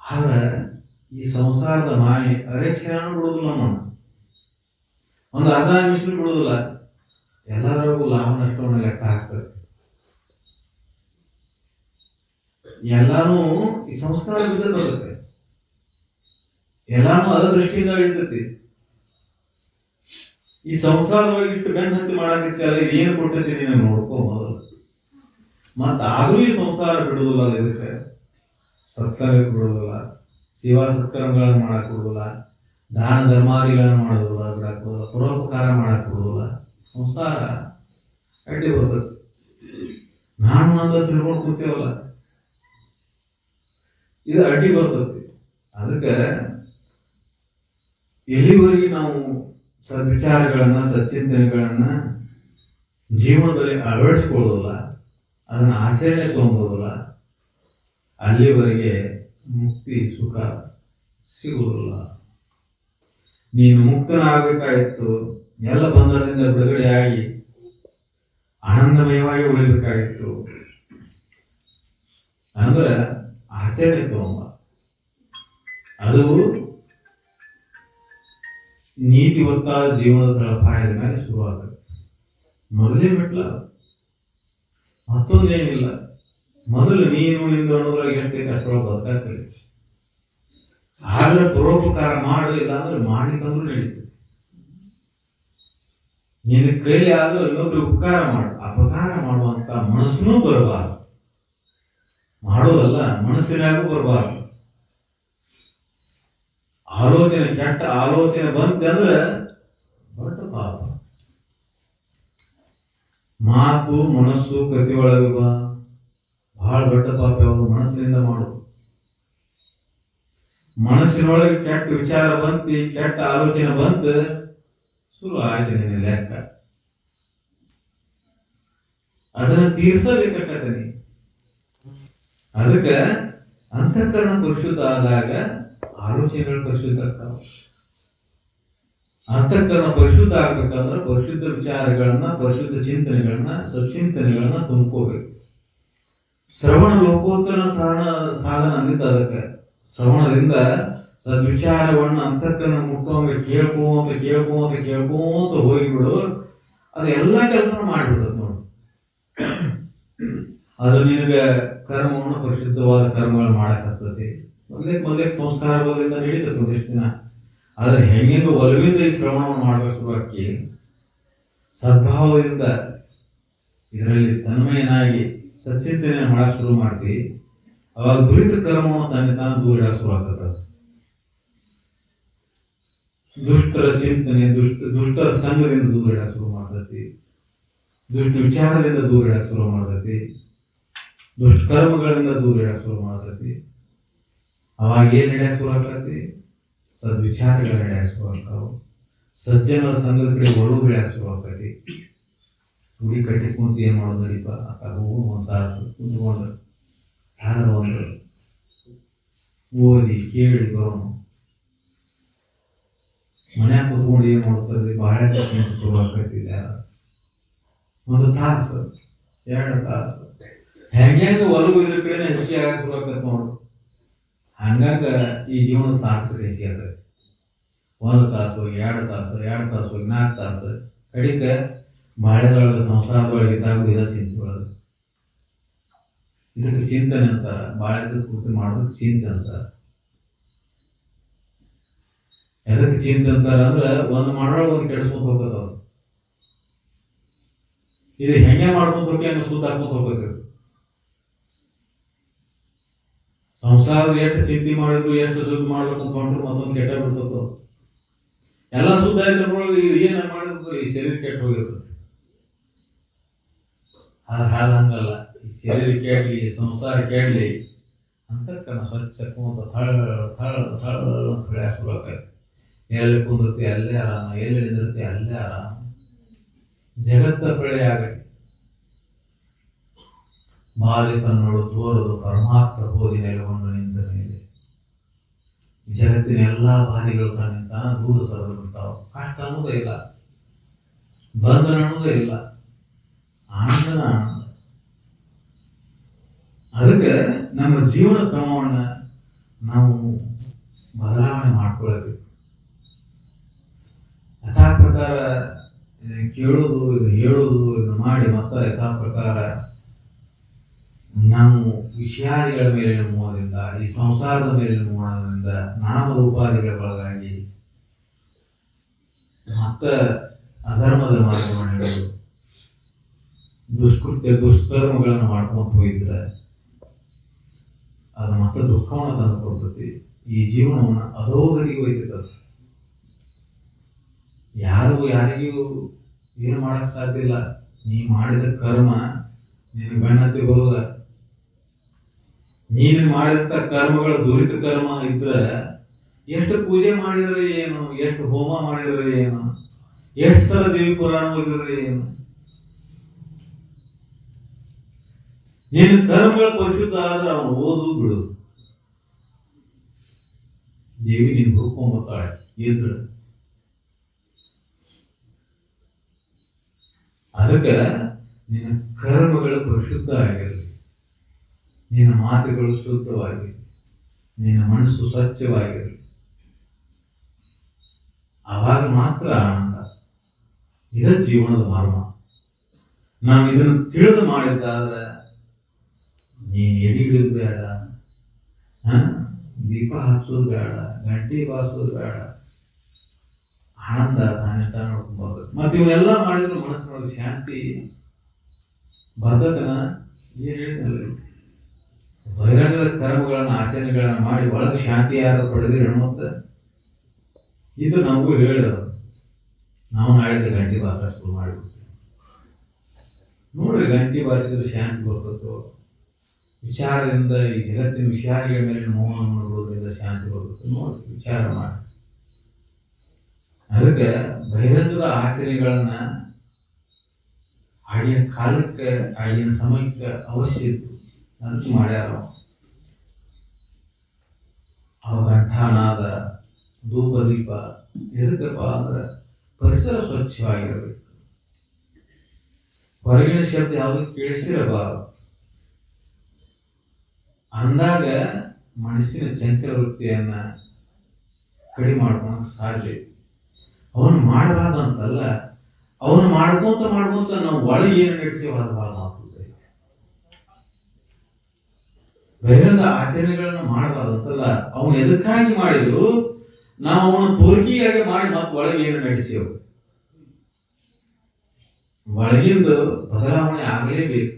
ಆದ್ರೆ ಈ ಸಂಸಾರದ ಮಾಯೆ ಅರೆ ಕ್ಷಣ ಬಿಡುವುದಿಲ್ಲ ನಮ್ಮನ್ನು. ಒಂದು ಅರ್ಧ ನಿಮಿಷ ಬಿಡುದಿಲ್ಲ, ಎಲ್ಲರಿಗೂ ಲಾಭ ನಷ್ಟವನ್ನು ಲೆಕ್ಕ ಆಗ್ತದೆ. ಎಲ್ಲಾನು ಈ ಸಂಸ್ಕಾರ ಬಿದ್ದದಕ್ಕೆ, ಎಲ್ಲಾನು ಅದ ದೃಷ್ಟಿಯಿಂದ ಇರ್ತೈತಿ. ಈ ಸಂಸಾರದೊಳಗೆ ಇಷ್ಟು ಗಂಡು ಹತ್ತಿ ಮಾಡಾಕಿತ್ತಲ್ಲ, ಇದು ಏನು ಕೊಟ್ಟೈತಿ ನೀನು ನೋಡ್ಕೋಬಹುದು. ಮತ್ತ ಆದ್ರೂ ಈ ಸಂಸಾರ ಬಿಡುದಿಲ್ಲ, ಇದಕ್ಕೆ ಸತ್ಸಂಗಕ್ಕೆ ಬಿಡುದಿಲ್ಲ, ಸೇವಾ ಸತ್ಕರ್ಮಗಳನ್ನು ಮಾಡಕ್ ಬಿಡುದಿಲ್ಲ, ದಾನ ಧರ್ಮಾದಿಗಳನ್ನು ಮಾಡೋದಿಲ್ಲ, ಬಿಡಕ್ ಬಿಡುದಿಲ್ಲ, ಪರೋಪಕಾರ ಮಾಡಕ್ ಬಿಡುದಿಲ್ಲ. ಸಂಸಾರ ಅಡ್ಡಿ ಬರ್ತದೆ. ನಾನು ನಂದ ತಿಳ್ಕೊಂಡು ಕೂತೇವಲ್ಲ, ಇದು ಅಡ್ಡಿ ಬರ್ತದೆ. ಅದಕ್ಕೆ ಎಲ್ಲಿವರೆಗೆ ನಾವು ಸದ್ವಿಚಾರಗಳನ್ನ ಸಚ್ಚಿಂತನೆಗಳನ್ನ ಜೀವನದಲ್ಲಿ ಅಳವಡಿಸ್ಕೊಳ್ಳೋದಿಲ್ಲ, ಅದನ್ನ ಆಚರಣೆ ತಗೊಂಬೋದಿಲ್ಲ, ಅಲ್ಲಿವರೆಗೆ ಮುಕ್ತಿ ಸುಖ ಸಿಗುವುದಿಲ್ಲ. ನೀನು ಮುಕ್ತನಾಗಬೇಕಾಗಿತ್ತು, ಎಲ್ಲ ಬಂಧನದಿಂದ ಬಿಡುಗಡೆಯಾಗಿ ಆನಂದಮಯವಾಗಿ ಉಳಿಬೇಕಾಗಿತ್ತು ಅಂದ್ರೆ ಆಚರಣೆ ತಗೊಂಬ. ಅದು ನೀತಿವತ್ತಾದ ಜೀವನದ ತಳಪಾಯದ ಮೇಲೆ ಶುರುವಾಗುತ್ತೆ. ಮೊದಲೇ ಮೆಟ್ಲ, ಮತ್ತೊಂದೇನಿಲ್ಲ. ಮೊದಲು ನೀನು ನಿಂದು ಅನ್ನೋದ್ರಾಗ ಎಷ್ಟೈತೆ ಅಷ್ಟೊಳಗೆ ಬದುಕಾಗ್ತದೆ. ಆದ್ರೆ ಪರೋಪಕಾರ ಮಾಡಲಿಲ್ಲ ಅಂದ್ರೆ ಮಾಡ್ಲಿಕ್ಕಂದ್ರೂ ನಡೀತದೆ. ನಿನ್ನ ಕೈಲಿ ಆದ್ರೂ ಇನ್ನೊಬ್ರು ಉಪಕಾರ ಮಾಡು, ಅಪಕಾರ ಮಾಡುವಂತ ಮನಸ್ಸನ್ನೂ ಬರಬಾರದು. ಮಾಡೋದಲ್ಲ, ಮನಸ್ಸಿನಾಗೂ ಬರಬಾರದು. ಆಲೋಚನೆ, ಕೆಟ್ಟ ಆಲೋಚನೆ ಬಂತಂದ್ರೆ ದೊಡ್ಡ ಪಾಪ. ಮಾತು ಮನಸ್ಸು ಕತಿ ಒಳಗೆ ಬಹಳ ದೊಡ್ಡ ಪಾಪ. ಯಾವುದು ಮನಸ್ಸಿನಿಂದ ಮಾಡೋದು. ಮನಸ್ಸಿನೊಳಗೆ ಕೆಟ್ಟ ವಿಚಾರ ಬಂತಿ, ಕೆಟ್ಟ ಆಲೋಚನೆ ಬಂತ, ಶುರು ಆಯ್ತು ನಿನ್ನ ಲೆಕ್ಕ. ಅದನ್ನ ತೀರ್ಸಬೇಕಾಗತ್ತೆ ನೀ. ಅದಕ್ಕೆ ಅಂತಃಕರಣ ಪರಿಶುದ್ಧ ಆದಾಗ ಆಲೋಚನೆಗಳು ಪರಿಶುದ್ಧ ಆಗ್ತಾವ. ಅಂತಃಕರಣ ಪರಿಶುದ್ಧ ಆಗ್ಬೇಕಂದ್ರೆ ಪರಿಶುದ್ಧ ವಿಚಾರಗಳನ್ನ, ಪರಿಶುದ್ಧ ಚಿಂತನೆಗಳನ್ನ, ಸಚ್ಚಿಂತನೆಗಳನ್ನ ತುಂಬ್ಕೋಬೇಕು. ಶ್ರವಣ ಲೋಕೋತ್ತರ ಸಾಧನ ಅಂದಿದ್ದ. ಅದಕ್ಕೆ ಶ್ರವಣದಿಂದ ಸದ್ವಿಚಾರವನ್ನ ಅಂತಃಕರಣ ಮುಟ್ಟೋಂಗೆ ಕೇಳ್ಕೊಂತ ಹೋಗಿಬಿಡು. ಅದು ಎಲ್ಲ ಕೆಲಸ ಮಾಡಿಬಿಡ್ತದೆ ನೋಡು. ಅದು ನಿನಗೆ ಕರ್ಮವನ್ನು ಪರಿಶುದ್ಧವಾದ ಕರ್ಮಗಳು ಮಾಡಕ್ ಹಸ್ತತಿ. ಮೊದಲೇ ಸಂಸ್ಕಾರಗಳಿಂದ ನಡೀತದೆ ಒಂದಿಷ್ಟು ದಿನ. ಆದ್ರೆ ಹೆಂಗೆ ಒಲವಿಂದ ಈ ಶ್ರವಣವನ್ನು ಮಾಡಬೇಕು ಶುರುವಾಕಿ, ಸದ್ಭಾವದಿಂದ ಇದರಲ್ಲಿ ತನ್ಮಯನಾಗಿ ಸಚ್ಚಿಂತನೆ ಮಾಡಕ್ ಶುರು ಮಾಡ್ತಿ, ಅವಾಗ ದುರಿತ ಕರ್ಮವನ್ನು ತಾನು ದೂರ ಇಡಕ್ಕೆ ಶುರು ಆಗ್ತದೆ. ದುಷ್ಟರ ಚಿಂತನೆ, ದುಷ್ಟರ ಸಂಘದಿಂದ ದೂರ ಇಡಕ್ಕೆ ಶುರು ಮಾಡ್ತೈತಿ. ದುಷ್ಟ ವಿಚಾರದಿಂದ ದೂರ ಇಡಕ್ಕೆ ಶುರು ಮಾಡ್ತೈತಿ. ದುಷ್ಟ ಕರ್ಮಗಳಿಂದ ದೂರ ಇಡಕ್ಕೆ ಶುರು ಮಾಡ್ತೈತಿ. ಅವಾಗ ಏನ್ ನಡೆಯಕ್ಕೆ ಶುರು ಆಗ್ತೈತಿ? ಸದ್ವಿಚಾರಗಳು ನಡೆಯಕ್ಕೆ ಶುರು ಆಗ್ತಾವ. ಸಜ್ಜನರ ಸಂಘದ ಕಡೆ ಒಳು ಬೆಳೆಯಕ್ಕೆ ಶುರು ಆಗ್ತೈತಿ. ಗುಡಿ ಕಟ್ಟಿ ಕುಂತು ಏನ್ ಮಾಡೋದು ನಡೀಪ ಹೋಗು ಒಂದು ತಾಸು ಕುಂತ್ಕೊಂಡು ಯಾರ ಒಂದು ಓದಿ ಕೇಳಿ ಬರೋಣ. ಮನ್ಯಾಗ ಕುತ್ಕೊಂಡು ಏನ್ ಮಾಡ್ತಾರೆ? ಬಹಳ ಶುರು ಆಗ್ತೈತಿಲ್ಲ. ಒಂದು ತಾಸು 2 ತಾಸು ಹೆಂಗ ಒಲವು ಇದ್ರ ಕಡೆ ಹೆಚ್ಚಿಗೆ ಆಗಕ್ಕೆ ಶುರು ಆಗ್ತೈತೆ ನೋಡು. ಹಂಗಾಗ ಈ ಜೀವನದ ಸಾರ್ಥಕ ಹೆಚ್ಚಿಗೆ ಆಗ್ತೈತಿ. 1 ತಾಸು 2 ತಾಸು 2 ತಾಸು 4 ತಾಸು ಕಡಿಕ ಬಾಳೆದೊಳಗೆ ಸಂಸಾರದೊಳಗೆ ಇದ್ದಾಗ ಇದ ಚಿಂತೆ ಒಳಗೆ. ಇದಕ್ಕೆ ಚಿಂತನೆ ಅಂತಾರ. ಬಾಳೆದ ಪೂರ್ತಿ ಮಾಡೋದಕ್ಕೆ ಚಿಂತೆ ಅಂತಾರ. ಎದಕ್ಕೆ ಚಿಂತೆ ಅಂತಾರ ಅಂದ್ರೆ ಒಂದು ಮಾಡೋಳಗೆ ಒಂದು ಕೆಡಿಸ್ಕೊಂತ ಹೋಗ್ತದ. ಇದು ಹೆಂಗೆ ಮಾಡ್ಕೊಂತ ಹೋಗಿ ಹಂಗ ಸುತ್ತ ಹಾಕೊಂತ ಹೋಗ್ಬೇಕು. ಸಂಸಾರದ ಎಷ್ಟು ಚಿಂತೆ ಮಾಡಿದ್ರು, ಎಷ್ಟು ಸುದ್ದಿ ಮಾಡ್ಬೇಕು ಅಂದ್ಕೊಂಡ್ರು ಮತ್ತೊಂದು ಕೆಟ್ಟ ಬಿಡ್ತದ. ಎಲ್ಲ ಸುದ್ದ ಇದ್ರೊಳಗೆ ಇದು ಏನ ಮಾಡಿದ್ರು ಈ ಶರೀರ ಕೆಟ್ಟ ಹೋಗಿರ್ತದೆ. ಆದ್ರೆ ಹಂಗಲ್ಲ. ಈ ಶರೀರ ಕೆಡ್ಲಿ, ಸಂಸಾರ ಕೆಡ್ಲಿ, ಅಂತಕ್ಕನ ಸ್ವಚ್ಛ ಕುಂತ ಥಳ ಅಂತ ಬೆಳೆಯ ಶುರುವಾಗೈತಿ. ಎಲ್ಲಿ ಕುಂದಿರ್ತಿ ಅಲ್ಲೇ ಆರಾಮ, ಎಲ್ಲಿ ನಿಂದಿರ್ತಿ ಅಲ್ಲೇ ಆರಾಮ. ಜಗತ್ತ ಬೆಳೆ ಆಗಲಿ. ಬಾಲಿ ತನ್ನೋಡು ತೋರದು ಪರಮಾತ್ಮ ಹೋಗಿ ನೆಲವನ್ನು ನಿಂತ ಮೇಲೆ ಜಗತ್ತಿನ ಎಲ್ಲಾ ಬಾಲಿಗಳು ತನ್ನಿಂದ ದೂರ ಸರಿದು ಬಿಡ್ತಾವ. ಕಷ್ಟ ಅನ್ನೋದೇ ಇಲ್ಲ, ಬಂಧನ ಅನ್ನೋದೇ ಇಲ್ಲ, ಆನಂದನ ಆನಂದ. ಅದಕ್ಕೆ ನಮ್ಮ ಜೀವನ ಕ್ರಮವನ್ನ ನಾವು ಬದಲಾವಣೆ ಮಾಡ್ಕೊಳ್ಬೇಕು. ಯಥಾ ಪ್ರಕಾರ ಇದನ್ನು ಕೇಳೋದು, ಇದನ್ನು ಹೇಳೋದು, ಇದನ್ನು ಮಾಡಿ ಮತ್ತೆ ಯಥಾ ಪ್ರಕಾರ ನಾವು ವಿಷಯಾದಿಗಳ ಮೇಲಿನ ಮೋಹದಿಂದ, ಈ ಸಂಸಾರದ ಮೇಲಿನ ಮೋಹದಿಂದ, ನಾಮದ ಉಪಾಧಿಗಳ ಒಳಗಾಗಿ ಮತ್ತೆ ಅಧರ್ಮದ ಮಾರ್ಗವನ್ನು ಹಿಡಿದು ದುಷ್ಕರ್ಮಗಳನ್ನು ಮಾಡ್ಕೊಂತ ಹೋಗಿದ್ರೆ ಅದು ಮತ್ತೆ ದುಃಖವನ್ನು ತಂದು ಕೊಡ್ತೈತಿ. ಈ ಜೀವನವನ್ನು ಅಧೋಗತಿಗೆ ಹೋಯ್ತದ. ಯಾರಿಗೂ ಏನು ಮಾಡಕ್ ಸಾಧ್ಯ ಇಲ್ಲ. ನೀ ಮಾಡಿದ ಕರ್ಮ ನಿನ್ನ ಬೆನ್ನತ್ತಿ ಬರುದ. ನೀನು ಮಾಡಿದಂತ ಕರ್ಮಗಳು ದುರಿತ ಕರ್ಮ ಇದ್ರೆ ಎಷ್ಟು ಪೂಜೆ ಮಾಡಿದ್ರೆ ಏನು, ಎಷ್ಟು ಹೋಮ ಮಾಡಿದ್ರೆ ಏನು, ಎಷ್ಟು ಸಲ ದೇವಿ ಪುರಾಣ ಓದಿದ್ರೆ ಏನು, ನಿನ್ನ ಕರ್ಮಗಳ ಪರಿಶುದ್ಧ ಆದ್ರೆ ಅವನು ಓದು ಬಿಡುದು. ದೇವಿ ನೀನು ಹುಡ್ಕೊಂಡ್ಬರ್ತಾಳೆ ಇದ್ರ. ಅದಕ್ಕೆ ನಿನ್ನ ಕರ್ಮಗಳು ಪರಿಶುದ್ಧ ಆಗಿರಲಿ, ನಿನ್ನ ಮಾತುಗಳು ಶುದ್ಧವಾಗಿರಲಿ, ನಿನ್ನ ಮನಸ್ಸು ಸ್ವಚ್ಛವಾಗಿರಲಿ. ಆವಾಗ ಮಾತ್ರ ಆನಂದ. ಇದ ಜೀವನದ ಮರ್ಮ. ನಾವು ಇದನ್ನು ತಿಳಿದು ಮಾಡಿದ್ದಾದ್ರೆ ನೀನು ಎಡಿಗಿಡೋದು ಬೇಡ, ದೀಪ ಹಚ್ಚೋದು ಬೇಡ, ಗಂಟೆ ಬಾರಿಸೋದು ಬೇಡ. ಆನಂದ ತಾನೇ ತಾನು ನೋಡ್ಕೊಂಡು ಮತ್ತೆ ಇವನ್ನೆಲ್ಲ ಮಾಡಿದ್ರೆ ಮನಸ್ಸಿನೊಳಗೆ ಶಾಂತಿ ಬದ್ಧತನ. ಏನು ಹೇಳಿದ್ನಲ್ಲ, ಬಹಿರಂಗದ ಕರ್ಮಗಳನ್ನು ಆಚರಣೆಗಳನ್ನ ಮಾಡಿ ಒಳಗೆ ಶಾಂತಿ ಯಾರು ಪಡೆದಿರಿ ಮತ್ತೆ ಇದು ನಮಗೂ ಹೇಳೋದು. ನಾವು ನಾಳಿದ್ದ ಗಂಟೆ ಬಾರಿಸ ಶುರು ಮಾಡಿಬಿಡ್ತೀವಿ. ನೋಡ್ರಿ, ಗಂಟೆ ಬಾರಿಸಿದ್ರೆ ಶಾಂತಿ ಬರ್ತದೋ, ವಿಚಾರದಿಂದ ಈ ಜಗತ್ತಿನ ವಿಚಾರಗಳ ಮೇಲೆ ಮೋಹ ನೋಡೋದ್ರಿಂದ ಶಾಂತಿ ಬರ್ತದೆ. ನೋಡಿ, ವಿಚಾರ ಮಾಡಿ. ಅದಕ್ಕೆ ಬಹಿರಂಗದ ಆಚರಣೆಗಳನ್ನ ಆಗಿನ ಕಾಲಕ್ಕೆ, ಆಗಿನ ಸಮಯಕ್ಕೆ ಅವಶ್ಯ ಇತ್ತು. ಅದಕ್ಕೆ ಮಾಡ್ಯಾರ. ಅವ ಘಂಟಾನಾದ, ಧೂಪ ದೀಪ ಎದಕ್ಕಪ್ಪ ಅಂದ್ರೆ ಪರಿಸರ ಸ್ವಚ್ಛವಾಗಿರಬೇಕು. ಹೊರಗಿನ ಶಬ್ದ ಯಾವುದು ಕೇಳಿಸಿರಬಾರದು. ಅಂದಾಗ ಮನಸ್ಸಿನ ಚಂಚಲ ವೃತ್ತಿಯನ್ನ ಕಡಿಮೆ ಮಾಡ್ಕೊಳಕ್ ಸಾಧ್ಯ. ಅವನು ಮಾಡಬಾರ್ದಂತಲ್ಲ, ಅವನು ಮಾಡ್ಕೊಂತ ನಾವು ಒಳಗೆ ಏನು ನಡೆಸಿ ಹೊರಬಾರ್ದು ಆಗ್ತದೆ. ಬಹಿರಂಗ ಆಚರಣೆಗಳನ್ನ ಮಾಡಬಾರ್ದಂತಲ್ಲ, ಅವನು ಎದಕ್ಕಾಗಿ ಮಾಡಿದ್ರು ನಾವು ಅವನು ತೋರಿಕೆಯಾಗಿ ಮಾಡಿ ಮತ್ತೆ ಒಳಗೆ ಏನು ನಡೆಸೇವು. ಒಳಗಿಂದ ಬದಲಾವಣೆ ಆಗಲೇಬೇಕು.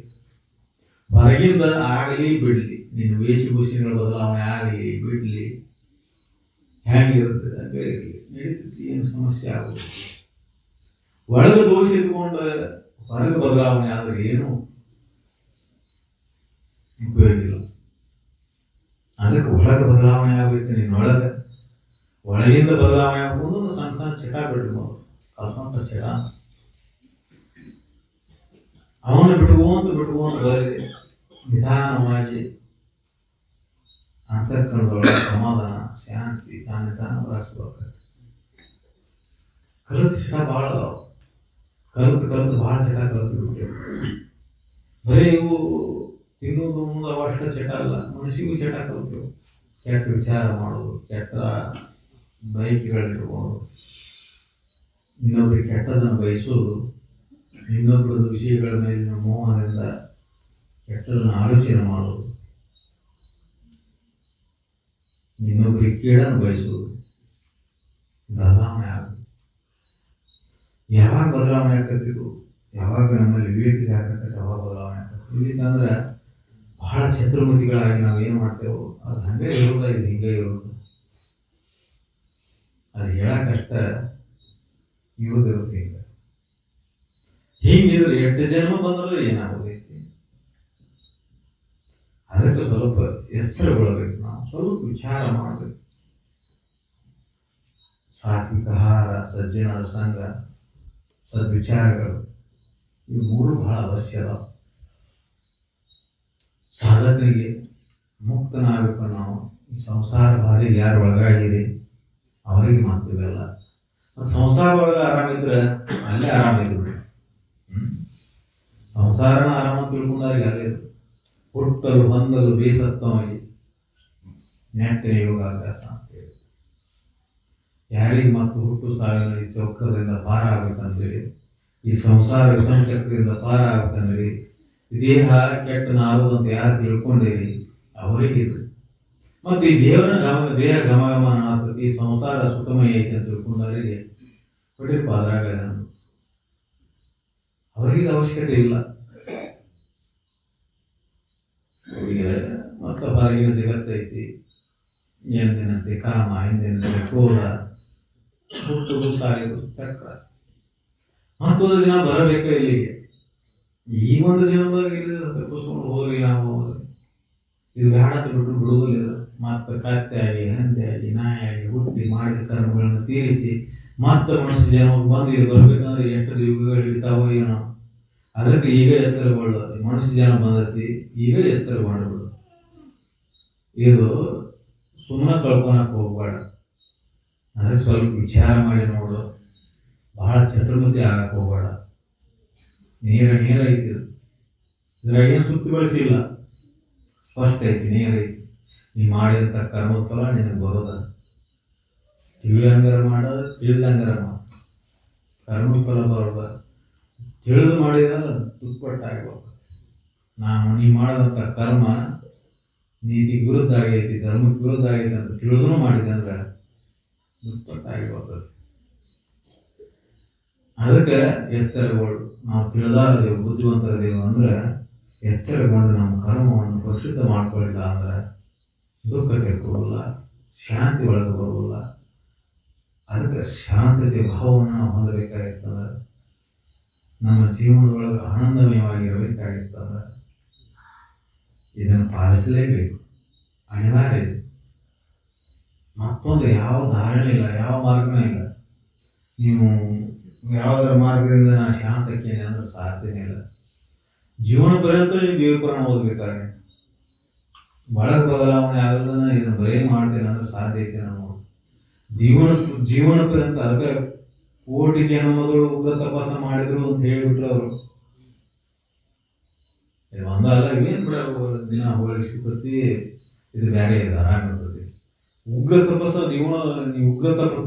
ಹೊರಗಿಂದ ಆಗಲಿ ಬಿಡ್ಲಿ, ನಿನ್ನ ವೇಷಭೂಷಣಗಳ ಬದಲಾವಣೆ ಆಗಲಿ ಬಿಡ್ಲಿ, ಹೆಂಗಿರುತ್ತೆ ಹಂಗೆ ಇರಲಿ, ನಡೀತೈತಿ, ಏನು ಸಮಸ್ಯೆ ಆಗೋದು. ಒಳಗೆ ದೋಷ ಇಟ್ಕೊಂಡು ಹೊರಗೆ ಬದಲಾವಣೆ ಆದ್ರೆ ಏನು ಉಪಯೋಗ ಇಲ್ಲ. ಅದಕ್ಕೆ ಒಳಗೆ ಬದಲಾವಣೆ ಆಗ್ಬೇಕು. ನಿನ್ನೊಳಗೆ ಒಳಗಿಂದ ಬದಲಾವಣೆ ಆಗ್ಬೋದು. ಒಂದು ಸಣ್ಣ ಸಣ್ಣ ಚಟ ಬಿಡ್ಬೋದು, ಕಲ್ಪಂತ ಚಟ. ಅವನು ಬಿಟ್ಕೊಂತ ಬರಲಿ, ನಿಧಾನವಾಗಿ ಅಂತಃಕರಣದೊಳಗೆ ಸಮಾಧಾನ, ಶಾಂತಿ ತಾನೇ ತಾನು ಬರಸ್ಬೇಕು. ಕಲಿತ ಚಟ ಭಾಳ ಅದಾವ. ಕಲಿತು ಭಾಳ ಚಟ ಕಲಿತು ಬಿಟ್ಟೇವು. ಬರೀ ಇವು ತಿನ್ನೋದು ಮುಂದೆ ಅಷ್ಟ ಚಟ ಅಲ್ಲ, ಮನಸ್ಸಿಗೂ ಚಟ ಕಲಿತೇವು. ಕೆಟ್ಟ ವಿಚಾರ ಮಾಡೋದು, ಕೆಟ್ಟ ಬಯಕೆಗಳಿಟ್ಕೊಂಡು ಇನ್ನೊಬ್ಬರಿಗೆ ಕೆಟ್ಟದನ್ನು ಬಯಸೋದು, ಇನ್ನೊಬ್ಬರದ ವಿಷಯಗಳ ಮೇಲಿನ ಮೋಹದಿಂದ ಕೆಟ್ಟದನ್ನು ಆಲೋಚನೆ ಮಾಡೋದು, ಇನ್ನೊಬ್ಬರಿಗೆ ಕೇಳನ್ನು ಬಯಸುವುದು. ಬದಲಾವಣೆ ಆಗುತ್ತೆ. ಯಾವಾಗ ಬದಲಾವಣೆ ಆಗ್ತಿದ್ದು, ಯಾವಾಗ ನಮ್ಮಲ್ಲಿ ವಿವೇಕ ಜಾಗೃತಿ, ಯಾವಾಗ ಬದಲಾವಣೆ ಆಗ್ತದೆ. ಇಲ್ಲಿಂದ್ರೆ ಬಹಳ ಛತ್ರಮತಿಗಳಾಗಿ ನಾವು ಏನು ಮಾಡ್ತೇವೋ ಅದು ಹಂಗೆ ಇರೋದ, ಇದು ಹಿಂಗೆ ಇರೋದು. ಅದು ಹೇಳಕ್ಕಷ್ಟ ಇರೋದಿರುತ್ತೆ. ಹಿಂಗಿದ್ರೆ ಎಷ್ಟು ಜನ್ಮ ಬಂದರೂ ಏನಾಗೋದೈತಿ. ಅದಕ್ಕೆ ಸ್ವಲ್ಪ ಎಚ್ಚರಗೊಳ್ಳಬೇಕು. ನಾವು ಸ್ವಲ್ಪ ವಿಚಾರ ಮಾಡಬೇಕು. ಸಾತ್ವಿಕ ಆಹಾರ, ಸಜ್ಜನರ ಸಂಘ, ಸದ್ವಿಚಾರಗಳು, ಇವು ಮೂರು ಬಹಳ ಅವಶ್ಯ ಅದಾವ. ಸಾಧಕರಿಗೆ ಮುಕ್ತನಾಗಬೇಕು. ನಾವು ಈ ಸಂಸಾರ ಬಾಧೆಗೆ ಯಾರು ಒಳಗಾಗಿರಿ ಅವರಿಗೆ ಮಾತಿವೆಲ್ಲ. ಸಂಸಾರ ಒಳಗೆ ಆರಾಮಿದ್ರೆ ಅಲ್ಲೇ ಆರಾಮಿದ್ರು. ಸಂಸಾರನ ಆರಾಮ ತಿಳ್ಕೊಂಡಾಗ ಅಲ್ಲೇ ಹುಟ್ಟಲು ಹೊಂದಲು ಬೇಸತ್ತವಾಗಿ ನೆಟ್ಟಿನ ಯೋಗಾಭ್ಯಾಸ ಅಂತೇಳಿ ಯಾರಿಗೆ ಮತ್ತು ಹುಟ್ಟು ಸಾವಿನ ಈ ಚೌಕದಿಂದ ಪಾರ ಆಗ್ಬೇಕಂದ್ರಿ, ಈ ಸಂಸಾರ ವಿಷಮಚಕ್ರದಿಂದ ಪಾರ ಆಗ್ಬೇಕಂದ್ರಿ, ದೇಹ ಕೆಟ್ಟ ನಾರುದಂತ ಯಾರು ತಿಳ್ಕೊಂಡಿರಿ ಅವರಿಗಿದು. ಮತ್ತು ಈ ದೇಹ ಘಮ ಆಗ್ತದೆ, ಈ ಸಂಸಾರ ಸುಖಮಯ ಐತೆ ಅಂತ ತಿಳ್ಕೊಂಡವರಿಗೆ ಹೊಡಿಪ ಅದ್ರಾಗ ಅವರಿಗಿದ ಅವಶ್ಯಕತೆ ಇಲ್ಲ. ಅವರಿಗೆ ಮತ್ತು ಹೊರಗಿನ ಜಗತ್ತೈತಿ, ಎಂದಿನಂತೆ ಕಾಮ, ಎಂದಿನಂತೆ ಕ್ರೋಧ, ಹುಟ್ಟುದು ಸಾಯುವುದು ಚಕ್ರ. ಮತ್ತೊಂದು ದಿನ ಬರಬೇಕ ಇಲ್ಲಿಗೆ. ಈ ಒಂದು ದಿನದಾಗ ತಪ್ಪಿಸ್ಕೊಂಡು ಹೋಗಿ ನಾವು ಇದು ಬೇಡ ಬಿಟ್ಟು ಬಿಡುವುದಿಲ್ಲ. ಮತ್ತೆ ಕತ್ತೆ ಆಗಿ, ಹಂದೆ ಆಗಿ, ನಾಯಿ ಆಗಿ ಹುಟ್ಟಿ ಮಾಡಿದ ಕರ್ಮಗಳನ್ನು ತೀರಿಸಿ ಮತ್ತೆ ಮನುಷ್ಯ ಜನ ಬಂದು ಇಲ್ಲಿ ಬರ್ಬೇಕಂದ್ರೆ ಎಷ್ಟು ಯುಗಗಳು ಹಿಡಿತಾವೋ ಏನೋ. ಅದಕ್ಕೆ ಈಗ ಎಚ್ಚರಗೊಳ್ಳೋದು. ಮನುಷ್ಯ ಜನ ಬಂದತಿ, ಈಗ ಎಚ್ಚರಗೊಂಡ್ಬಿಡು. ಇದು ಸುಮ್ಮನೆ ಕಳ್ಕೊಳಕ್ ಹೋಗ್ಬೇಡ. ಅದಕ್ಕೆ ಸ್ವಲ್ಪ ವಿಚಾರ ಮಾಡಿ ನೋಡು. ಬಹಳ ಛತ್ರಮತಿ ಆಗಕ್ಕೆ ಹೋಗ್ಬೇಡ. ನೀರ ಐತಿ, ಇದ್ರಾಗ ಏನು ಸುತ್ತಿ ಬಳಸಿಲ್ಲ, ಸ್ಪಷ್ಟ ಐತಿ, ನೀರೈತಿ. ನೀ ಮಾಡಿದಂಥ ಕರ್ಮದ ಫಲ ನಿನಗೆ ಬರೋದ. ತಿಳಿಯಂಗಾರ ಮಾಡೋದು, ತಿಳಿದಂಗಾರ ಮಾಡ, ಕರ್ಮದ ಫಲ ಬರೋದ. ತಿಳಿದು ಮಾಡಿದ್ರೆ ದುಪ್ಪಟ್ಟಾಗ್ಬೇಕು. ನೀ ಮಾಡೋದಂಥ ಕರ್ಮ ನೀತಿಗೆ ವಿರುದ್ಧ ಆಗೈತಿ, ಧರ್ಮಕ್ಕೆ ವಿರುದ್ಧ ಆಗೈತಿ ಅಂತ ತಿಳಿದು ಮಾಡಿದೆ ಅಂದ್ರೆ ದುಪ್ಪಟ್ಟಾಗಿರ್ತದೆ. ಅದಕ್ಕೆ ಎಚ್ಚರಗಳು. ನಾವು ತಿಳಿದಾರದೇವು, ಬುದ್ಧಿವಂತರದೇವು ಅಂದ್ರೆ ಎಚ್ಚರಗೊಂಡು ನಮ್ಮ ಕರ್ಮವನ್ನು ಪರಿಶುದ್ಧ ಮಾಡ್ಕೊಳ್ಳಿಲ್ಲ ಅಂದ್ರೆ ದುಃಖತೆ ಕೊಡಲ್ಲ, ಶಾಂತಿ ಒಳಗೆ ಬರೋಲ್ಲ. ಅದಕ್ಕೆ ಶಾಂತತೆ ಭಾವವನ್ನು ನಾವು ಹೊಂದಬೇಕಾಗಿರ್ತದೆ. ನಮ್ಮ ಜೀವನದೊಳಗೆ ಆನಂದಮಯವಾಗಿರಬೇಕಾಗಿರ್ತದೆ. ಇದನ್ನು ಪಾಲಿಸಲೇಬೇಕು, ಅನಿವಾರ್ಯ ಇದೆ. ಮತ್ತೊಂದು ಯಾವ ಧಾರಣೆ ಇಲ್ಲ, ಯಾವ ಮಾರ್ಗನೂ ಇಲ್ಲ. ನೀವು ಯಾವುದರ ಮಾರ್ಗದಿಂದ ನಾನು ಶಾಂತಕ್ಕೇನೆ ಅಂದ್ರೆ ಸಾಧ್ಯನೇ ಇಲ್ಲ. ಜೀವನ ಪರ್ಯಂತ ನೀವು ದೇವಪುರಾಣ ಓದ್ಬೇಕಾದ್ರೆ ಒಳಗೆ ಬದಲಾವಣೆ ಆಗೋದನ್ನ ಇದನ್ನು ಬರೀ ಮಾಡ್ತೇನೆ ಅಂದ್ರೆ ಸಾಧ್ಯ ಐತೆ. ನಾವು ಜೀವನ ಪರ್ಯಂತ ಅದಕ್ಕೆ ಕೋಟಿ ಜನ್ಮಗಳು ಉಗ್ರ ತಪಾಸ ಮಾಡಿದ್ರು ಅಂತ ಹೇಳಿಬಿಟ್ರು ಅವರು. ಒಂದಲ್ಲ ಏನು ಬಿಡ ದಿನ ಹೋಲಿಸಿ ಪ್ರತಿ ಇದು ಬೇರೆ ಇದೆ, ಆರಾಮಿರ್ತದೆ. ಉಗ್ರ ತಪಸ್ಸ ನೀವು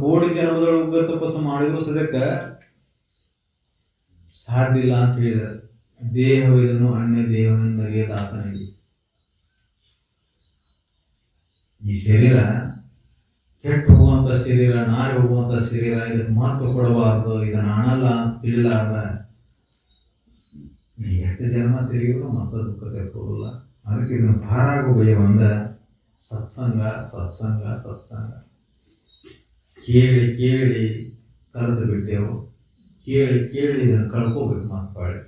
ಕೋಟಿ ಜನ್ಮಗಳು ಉಗ್ರ ತಪಸ್ಸು ಮಾಡಿದ್ರು ಸದ್ಯಕ್ಕೆ ಸಾಧ್ಯ ಇಲ್ಲ ಅಂತ ಹೇಳಿದ್ದಾರೆ. ದೇಹವಿದನ್ನು ಅನ್ಯ ದೇವನಿಂದ ಅರಿಯದಾತನಿಗೆ. ಈ ಶರೀರ ಕೆಟ್ಟು ಹೋಗುವಂತ ಶರೀರ, ನಾರಿ ಹೋಗುವಂತ ಶರೀರ, ಇದಕ್ಕೆ ಮಹತ್ವ ಕೊಡಬಾರ್ದು, ಇದನ್ನು ಅಣಲ್ಲ ಅಂತ ತಿಳಿಲಾರ್ದ ನೀ ಎಷ್ಟು ಜನ್ಮ ತಿರುಗಿದ್ರು ಮತ್ತೆ ದುಃಖತೆ ಕೊಡಲ್ಲ. ಅದಕ್ಕೆ ಇದನ್ನು ಪಾರಾಗೋ ಬಯ ಒಂದ ಸತ್ಸಂಗ ಸತ್ಸಂಗ ಸತ್ಸಂಗ. ಕೇಳಿ ಕೇಳಿ ಕರೆದು ಬಿಟ್ಟೆವು, ಕೇಳಿ ಕೇಳಿ ಇದನ್ನು ಕಳ್ಕೋಬೇಕು ಮಾತಾಡಿ,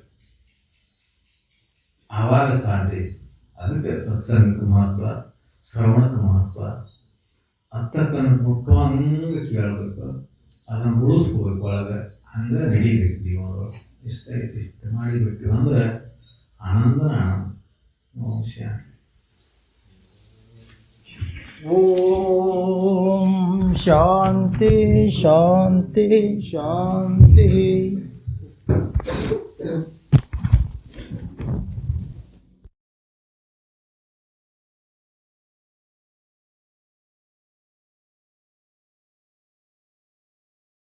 ಆವಾಗ ಸಾಧ್ಯ. ಅದಕ್ಕೆ ಸತ್ಸಂಗಕ್ಕೆ ಮಹತ್ವ, ಶ್ರವಣಕ್ಕೆ ಮಹತ್ವ. ಹತ್ತಕ್ಕನ್ನು ಮುಟ್ಟುವಂಗೆ ಕೇಳಬೇಕು, ಅದನ್ನು ಉಳಿಸ್ಕೋಬೇಕು ಒಳಗೆ. ಹಂಗೆ ನಡಿಬೇಕು ಜೀವನದೊಳಗೆ. ಇಷ್ಟ ಐತಿ, ಇಷ್ಟ ಮಾಡಿಬಿಟ್ಟು ಅಂದ್ರೆ ಆನಂದ ಶಾಂತಿ. ಓಂ ಶಾಂತಿ ಶಾಂತಿ ಶಾಂತಿ.